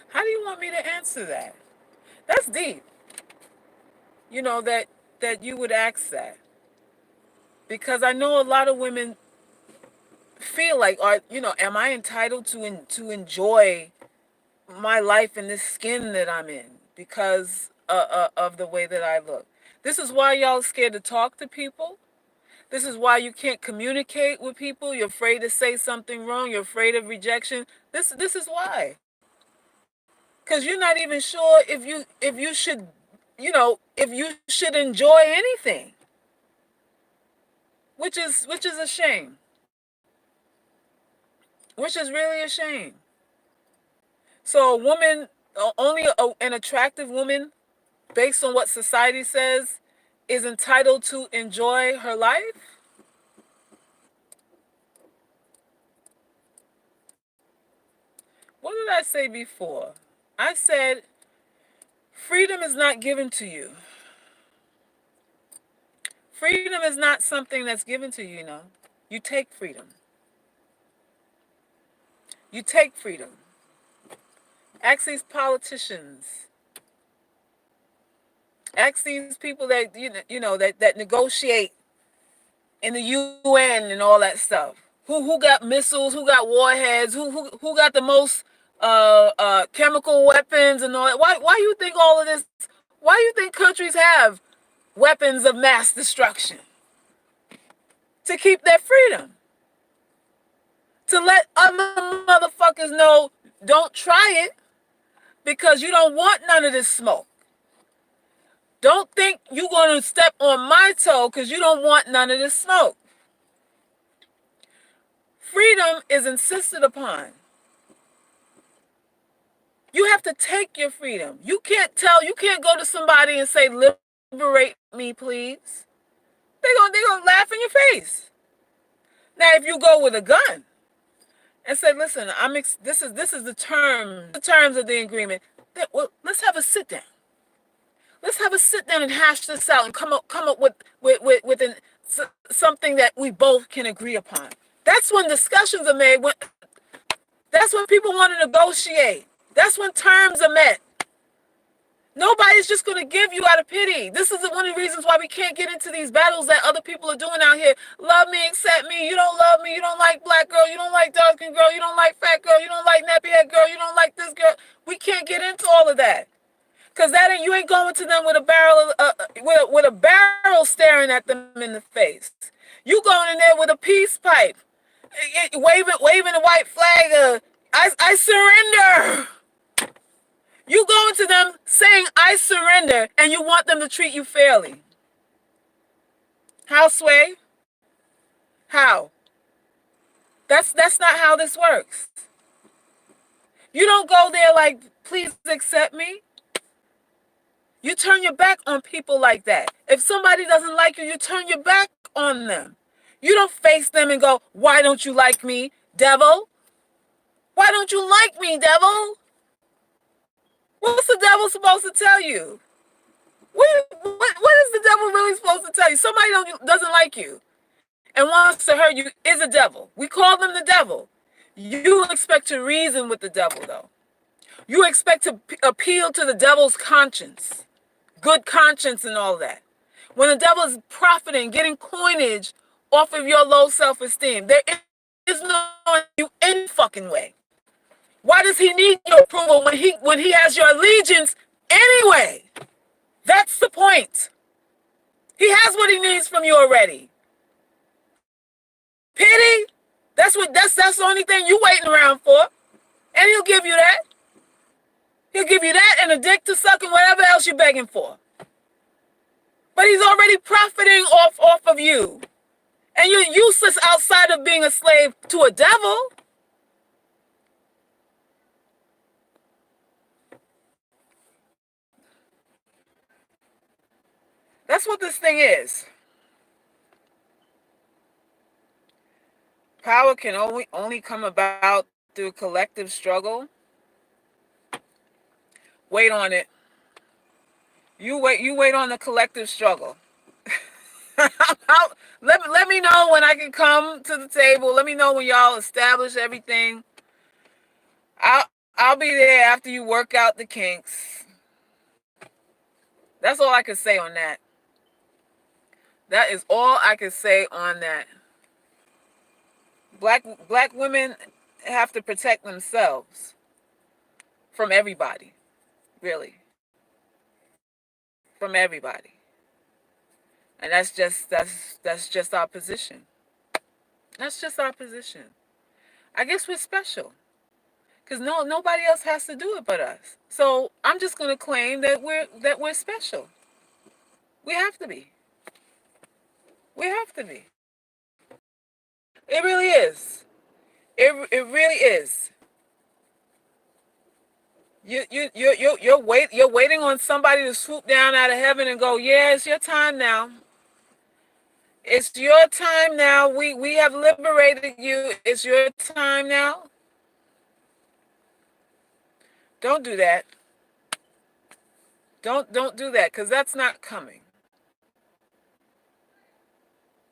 How do you want me to answer that? That's deep. That you would ask that. Because I know a lot of women feel like, am I entitled to enjoy my life in this skin that I'm in because of the way that I look? This is why y'all scared to talk to people. This is why you can't communicate with people. You're afraid to say something wrong. You're afraid of rejection. This is why. Because you're not even sure if you should enjoy anything, which is a shame. Which is really a shame. So a woman, only an attractive woman, based on what society says, is entitled to enjoy her life? What did I say before? I said freedom is not given to you. Freedom is not something that's given to you, You take freedom. You take freedom. Ask these politicians. Ask these people that that negotiate in the UN and all that stuff. Who got missiles? Who got warheads? Who got the most chemical weapons and all that? Why you think all of this? Why you think countries have weapons of mass destruction? To keep their freedom. To let other motherfuckers know, don't try it because you don't want none of this smoke. Don't think you're going to step on my toe because you don't want none of this smoke. Freedom is insisted upon. You have to take your freedom. You can't go to somebody and say, liberate me, please. They're gonna laugh in your face. Now, if you go with a gun and say, listen, this is the terms of the agreement. Well, let's have a sit down. Let's have a sit down and hash this out and come up with something that we both can agree upon. That's when discussions are made. That's when people want to negotiate. That's when terms are met. Nobody's just going to give you out of pity. This is one of the reasons why we can't get into these battles that other people are doing out here. Love me, accept me. You don't love me. You don't like black girl. You don't like dark skin girl. You don't like fat girl. You don't like nappy head girl. You don't like this girl. We can't get into all of that. Because you ain't going to them with a barrel staring at them in the face. You going in there with a peace pipe, waving a white flag. I surrender. You going to them saying I surrender, and you want them to treat you fairly. How, Sway? How? That's not how this works. You don't go there like, please accept me. You turn your back on people like that. If somebody doesn't like you, you turn your back on them. You don't face them and go, why don't you like me, devil? Why don't you like me, devil? What's the devil supposed to tell you? What is the devil really supposed to tell you? Somebody doesn't like you and wants to hurt you is a devil. We call them the devil. You expect to reason with the devil, though. You expect to appeal to the devil's conscience, good conscience and all that. When the devil is profiting, getting coinage off of your low self-esteem, there is no you any fucking way. Why does he need your approval when he has your allegiance anyway? That's the point. He has what he needs from you already. Pity? That's the only thing you waiting around for. And he'll give you that. He'll give you that and a dick to suck and whatever else you're begging for. But he's already profiting off of you. And you're useless outside of being a slave to a devil. That's what this thing is. Power can only come about through collective struggle. Wait on it. You wait on the collective struggle. Let me know when I can come to the table. Let me know when y'all establish everything. I'll be there after you work out the kinks. That's all I can say on that. That is all I can say on that. Black women have to protect themselves from everybody, really, from everybody, and that's just our position. That's just our position. I guess we're special, because nobody else has to do it but us. So I'm just gonna claim that we're special. We have to be. We have to be. It really is. It really is. You're waiting on somebody to swoop down out of heaven and go, yeah, it's your time now. It's your time now. We have liberated you. It's your time now. Don't do that. Don't do that, because that's not coming.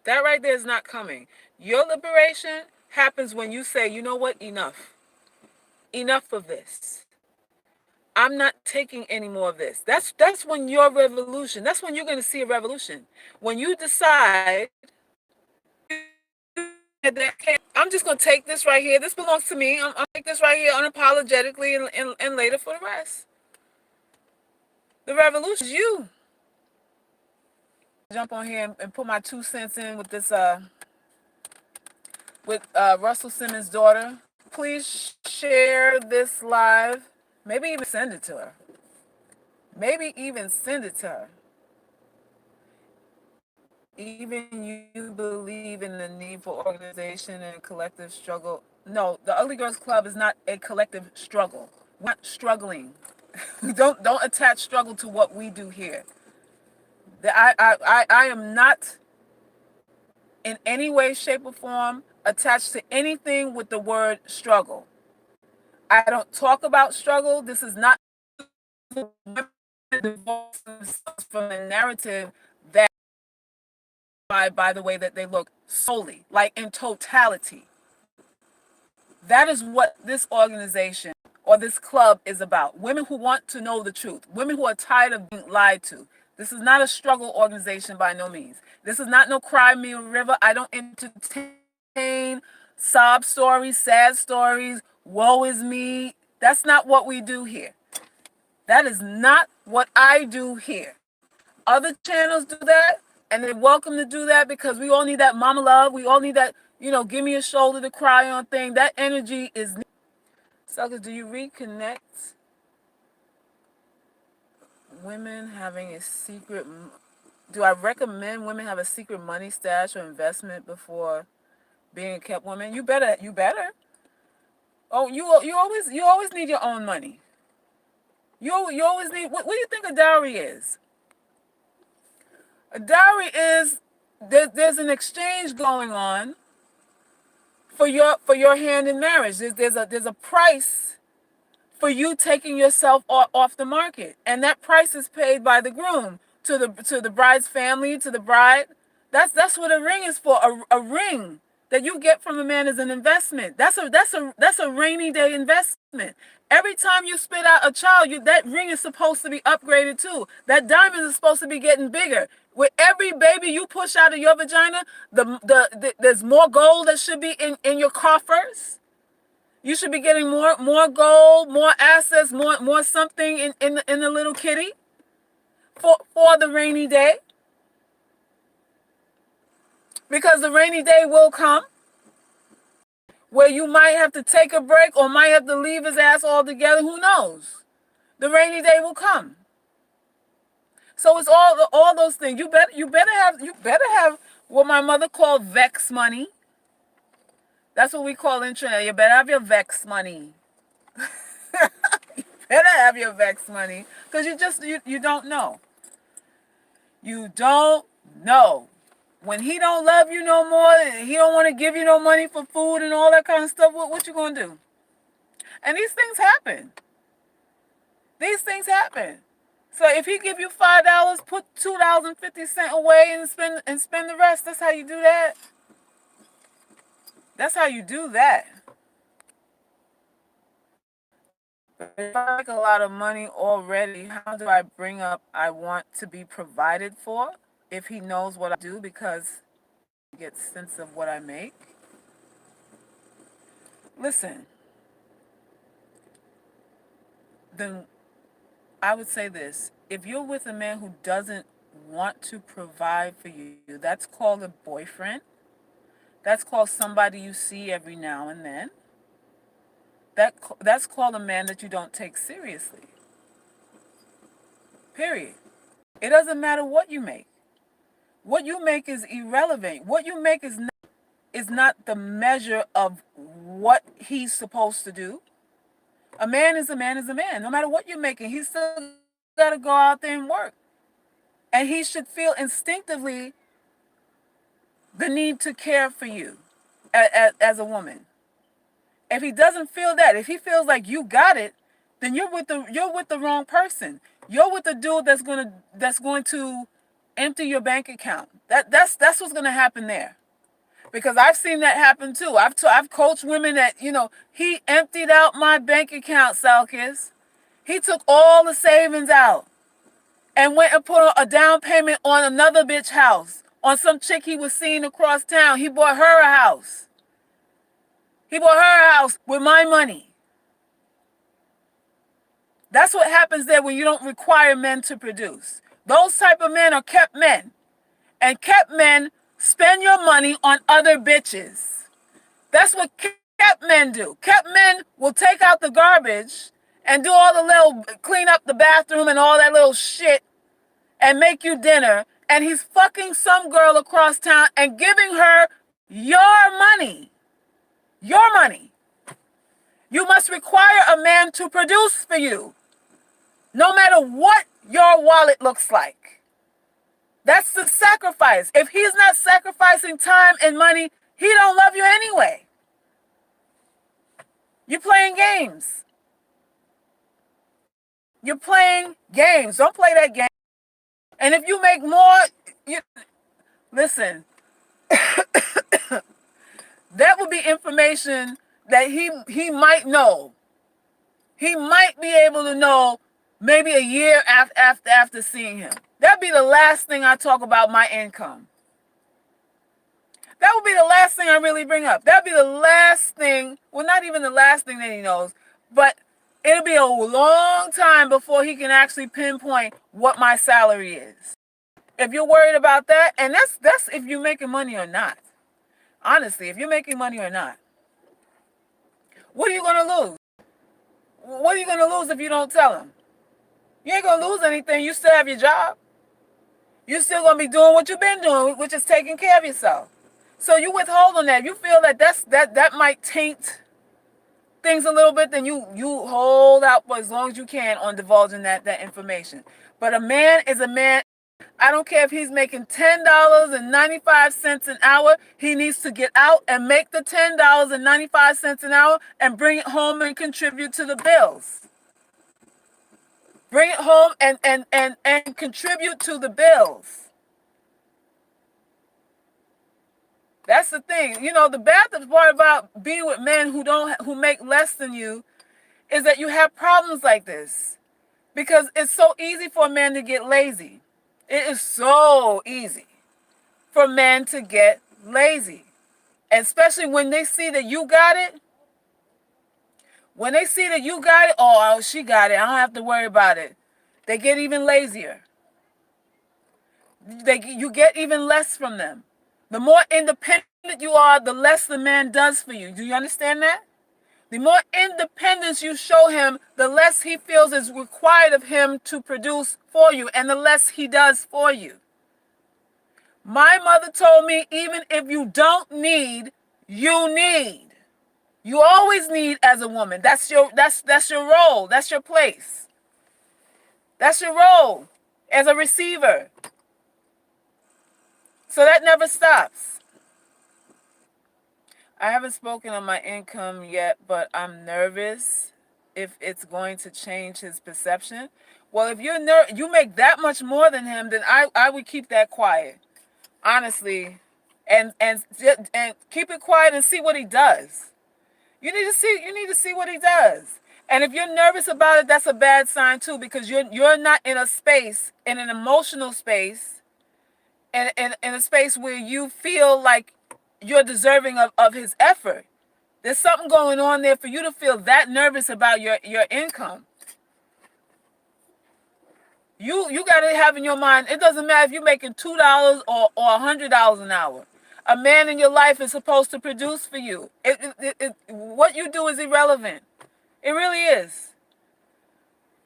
That right there is not coming. Your liberation happens when you say, you know what, enough. Enough of this. I'm not taking any more of this. That's when your revolution, that's when you're going to see a revolution. When you decide, I'm just going to take this right here. This belongs to me. I'll take this right here unapologetically and later for the rest. The revolution is you. Jump on here and put my 2 cents in with this, with Russell Simmons' daughter. Please share this live. Maybe even send it to her. Maybe even send it to her. Even you believe in the need for organization and collective struggle. No, the Ugly Girls Club is not a collective struggle. We're not struggling. don't attach struggle to what we do here. I am not in any way, shape, or form attached to anything with the word struggle. I don't talk about struggle. This is not divorce themselves from the narrative that by the way that they look solely, like in totality. That is what this organization or this club is about. Women who want to know the truth. Women who are tired of being lied to. This is not a struggle organization by no means. This is not no Cry Me a River. I don't entertain sob stories, sad stories, woe is me. That's not what we do here. That is not what I do here. Other channels do that, and they're welcome to do that, because we all need that mama love. We all need that, give me a shoulder to cry on thing. That energy is. Suckers, do you reconnect women having a secret? Do I recommend women have a secret money stash or investment before being a kept woman? You better. Oh, you always need your own money. You always need. What do you think a dowry is? A dowry is there's an exchange going on for your hand in marriage. There's a price for you taking yourself off the market, and that price is paid by the groom to the bride's family, to the bride. That's what a ring is for. A ring that you get from a man is an investment. That's a rainy day investment. Every time you spit out a child, that ring is supposed to be upgraded too. That diamond is supposed to be getting bigger. With every baby you push out of your vagina, there's more gold that should be in your coffers. You should be getting more gold, more assets, more something in the little kitty for the rainy day. Because the rainy day will come where you might have to take a break or might have to leave his ass altogether. Who knows? The rainy day will come. So it's all those things. You better have what my mother called vex money. That's what we call internet. You better have your vex money. Better have your vex money. Because you don't know. You don't know. When he don't love you no more, he don't want to give you no money for food and all that kind of stuff, what you gonna do? And these things happen. These things happen. So if he give you $5, put $2.50 away and spend the rest. That's how you do that. That's how you do that. If I make a lot of money already, how do I bring up I want to be provided for if he knows what I do because he gets sense of what I make? Listen, then I would say this. If you're with a man who doesn't want to provide for you, that's called a boyfriend. That's called somebody you see every now and then. That's called a man that you don't take seriously. Period. It doesn't matter what you make. What you make is irrelevant. What you make is not the measure of what he's supposed to do. A man is a man is a man. No matter what you're making, he's still got to go out there and work. And he should feel instinctively the need to care for you as a woman. If he doesn't feel that, if he feels like you got it, then you're with the wrong person. You're with the dude that's going to empty your bank account. That's what's going to happen there. Because I've seen that happen too. I've coached women that, he emptied out my bank account, Salkis. He took all the savings out and went and put a down payment on another bitch house, on some chick he was seeing across town. He bought her a house. He bought her a house with my money. That's what happens there when you don't require men to produce. Those type of men are kept men. And kept men spend your money on other bitches. That's what kept men do. Kept men will take out the garbage and do all the little, clean up the bathroom and all that little shit and make you dinner. And he's fucking some girl across town and giving her your money. Your money. You must require a man to produce for you, no matter what your wallet looks like. That's the sacrifice. If he's not sacrificing time and money, he don't love you anyway. You're playing games. You're playing games. Don't play that game. And if you make more, listen, that would be information that he might know. He might be able to know maybe a year after seeing him. That'd be the last thing I talk about my income. That would be the last thing I really bring up. That'd be the last thing, well, not even the last thing that he knows, but it'll be a long time before he can actually pinpoint what my salary is. If you're worried about that, and that's if you're making money or not. Honestly, if you're making money or not. What are you going to lose? What are you going to lose if you don't tell him? You ain't going to lose anything. You still have your job. You're still going to be doing what you've been doing, which is taking care of yourself. So you withhold on that. You feel that that might taint things a little bit, then you hold out for as long as you can on divulging that information. But a man is a man. I don't care if he's making $10.95 an hour. He needs to get out and make the $10.95 an hour and bring it home and contribute to the bills. Bring it home and contribute to the bills. That's the thing. The bad part about being with men who make less than you is that you have problems like this. Because it's so easy for a man to get lazy. It is so easy for men to get lazy. And especially when they see that you got it, When they see that you got it, oh, she got it, I don't have to worry about it. They get even lazier. You get even less from them. The more independent you are, the less the man does for you. Do you understand that? The more independence you show him, the less he feels is required of him to produce for you, and the less he does for you. My mother told me, even if you don't need, you need. You always need as a woman. That's your role. That's your place. That's your role as a receiver. So that never stops. I haven't spoken on my income yet, but I'm nervous if it's going to change his perception. Well, if you make that much more than him, then I would keep that quiet, honestly, and keep it quiet and see what he does. You need to see what he does. And if you're nervous about it, that's a bad sign too, because you're not in a space, in an emotional space, and in a space where you feel like you're deserving of his effort. There's something going on there for you to feel that nervous about your income. You gotta have in your mind, it doesn't matter if you're making $2 or $100 an hour. A man in your life is supposed to produce for you. What you do is irrelevant. It really is.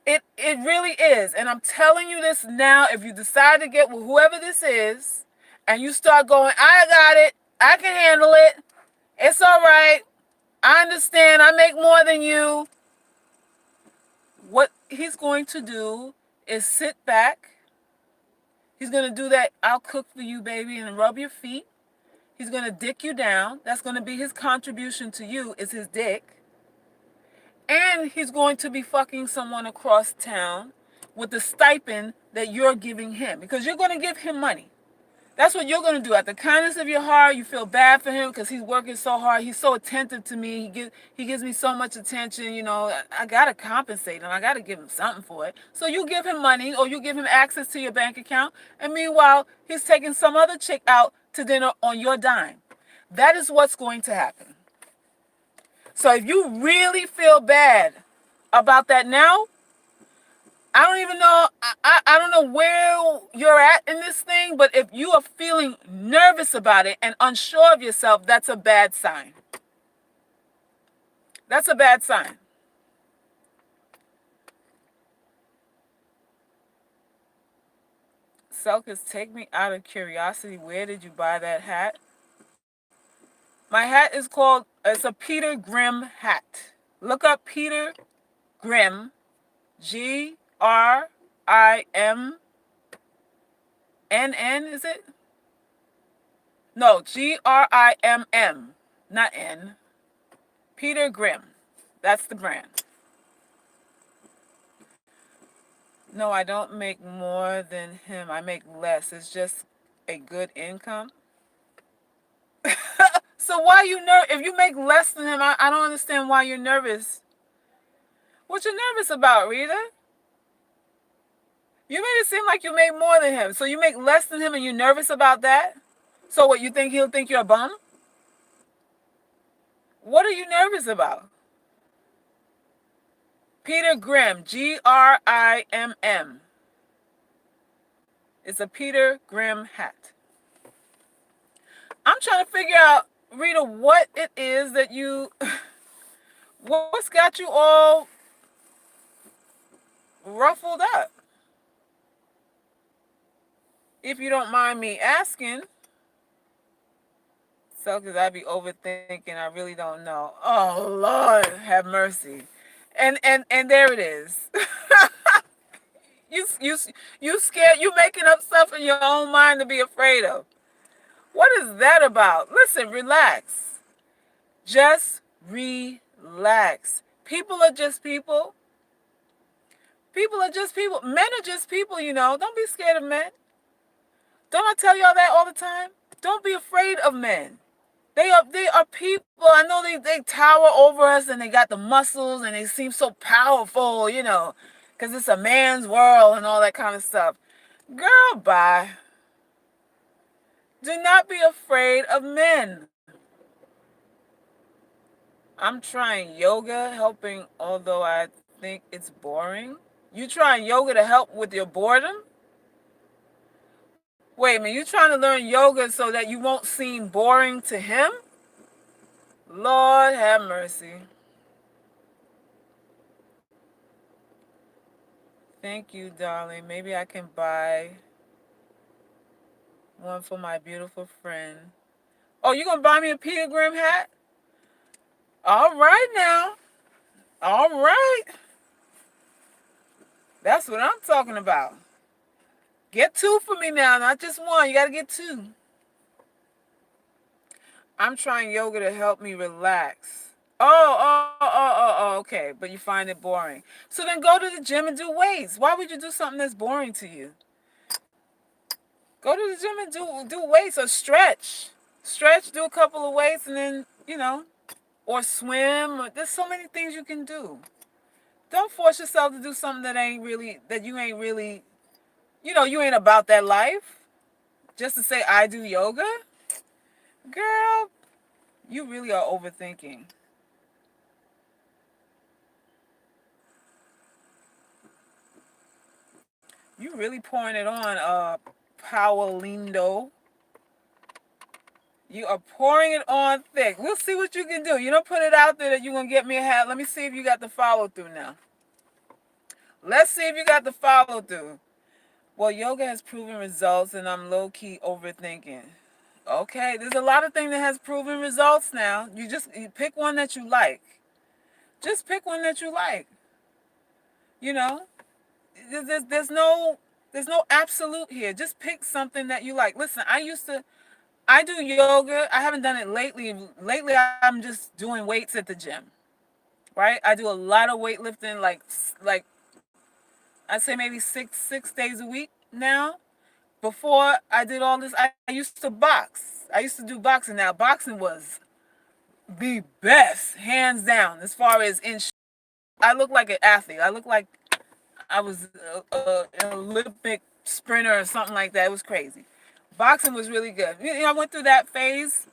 It really is. And I'm telling you this now, if you decide to get with whoever this is, and you start going, I got it, I can handle it, it's all right, I understand, I make more than you. What he's going to do is sit back. He's going to do that, I'll cook for you, baby, and rub your feet. He's going to dick you down. That's going to be his contribution to you, is his dick. And he's going to be fucking someone across town with the stipend that you're giving him, because you're going to give him money. That's what you're going to do. At the kindness of your heart, you feel bad for him because he's working so hard. He's so attentive to me. He gives me so much attention. You know, I got to compensate him. I got to give him something for it. So you give him money, or you give him access to your bank account. And meanwhile, he's taking some other chick out to dinner on your dime. That is what's going to happen. So if you really feel bad about that now, I don't even know, I don't know where you're at in this thing, but if you are feeling nervous about it and unsure of yourself, that's a bad sign. That's a bad sign. Selkis, take me out of curiosity. Where did you buy that hat? My hat is called, it's a Peter Grimm hat. Look up Peter Grimm, GRIMNN, is it? No, GRIMM, not N. Peter Grimm. That's the brand. No, I don't make more than him. I make less. It's just a good income. So why you if you make less than him, I don't understand why you're nervous. What you nervous about, Rita? You made it seem like you make more than him. So you make less than him and you're nervous about that? So what, you think he'll think you're a bum? What are you nervous about? Peter Grimm, GRIMM. It's a Peter Grimm hat. I'm trying to figure out, Rita, what it is that you, what's got you all ruffled up? If you don't mind me asking. So, because I'd be overthinking, I really don't know. Oh, Lord, have mercy. And there it is. You scared, you making up stuff in your own mind to be afraid of. What is that about? Listen, relax. Just relax. People are just people. People are just people. Men are just people, you know. Don't be scared of men. Don't I tell y'all that all the time? Don't be afraid of men. They are people. I know they tower over us and they got the muscles and they seem so powerful, you know, because it's a man's world and all that kind of stuff. Girl, bye. Do not be afraid of men. I'm trying yoga, helping, although I think it's boring. You trying yoga to help with your boredom? Wait a minute, you trying to learn yoga so that you won't seem boring to him? Lord have mercy. Thank you, darling. Maybe I can buy one for my beautiful friend. Oh, you gonna buy me a Peter Grimm hat? All right now. All right. That's what I'm talking about. Get two for me now, not just one. You gotta get two. I'm trying yoga to help me relax. Okay. But you find it boring. So then go to the gym and do weights. Why would you do something that's boring to you? Go to the gym and do weights or stretch. Stretch, do a couple of weights, and then, or swim. There's so many things you can do. Don't force yourself to do something that you ain't really, you ain't about that life. Just to say I do yoga? Girl, you really are overthinking. You really pouring it on, Paolindo. You are pouring it on thick. We'll see what you can do. You don't put it out there that you're going to get me a hat. Let me see if you got the follow through now. Let's see if you got the follow through. Well, yoga has proven results, and I'm low key overthinking. Okay, there's a lot of things that has proven results now. You pick one that you like. Just pick one that you like. You know, there's no absolute here. Just pick something that you like. Listen, I do yoga. I haven't done it lately. Lately, I'm just doing weights at the gym. Right? I do a lot of weightlifting, like I'd say maybe six days a week now. Before I did all this, I used to box. I used to do boxing. Now, boxing was the best, hands down, as far as I look like an athlete. I look like I was an Olympic sprinter or something like that. It was crazy. Boxing was really good. I went through that phase,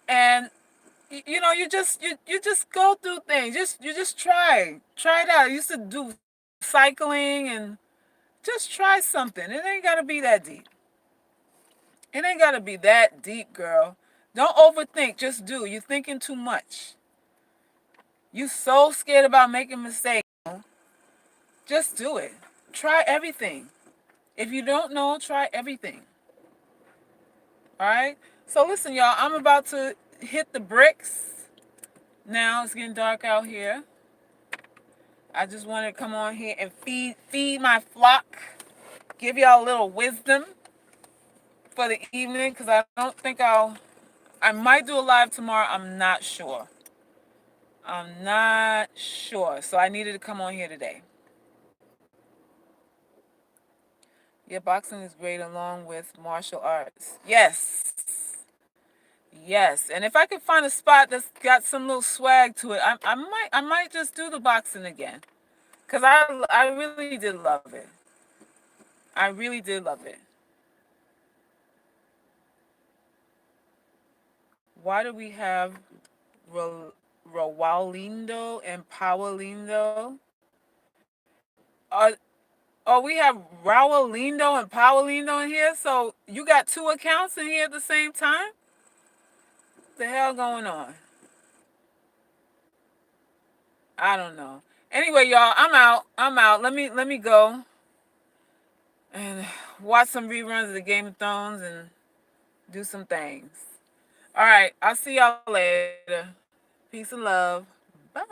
and you just go through things. You just try it out. I used to do cycling, and just try something. It ain't gotta be that deep. It ain't gotta be that deep, girl. Don't overthink. Just do. You're thinking too much. You so scared about making mistakes. Just do it. Try everything. If you don't know, try everything. All right. So listen, y'all. I'm about to hit the bricks. Now it's getting dark out here. I just want to come on here and feed my flock. Give y'all a little wisdom for the evening, because I don't think I might do a live tomorrow. I'm not sure. I'm not sure. So I needed to come on here today. Yeah, boxing is great along with martial arts. Yes. Yes. And if I could find a spot that's got some little swag to it, I might just do the boxing again. Cause I really did love it. I really did love it. Why do we have Rawalindo and Powalindo? Uh, oh, we have Rawalindo and Powalindo in here. So you got two accounts in here at the same time? What the hell going on? I don't know. Anyway, y'all, I'm out. I'm out. Let me go and watch some reruns of the Game of Thrones and do some things. All right, I'll see y'all later. Peace and love. Bye.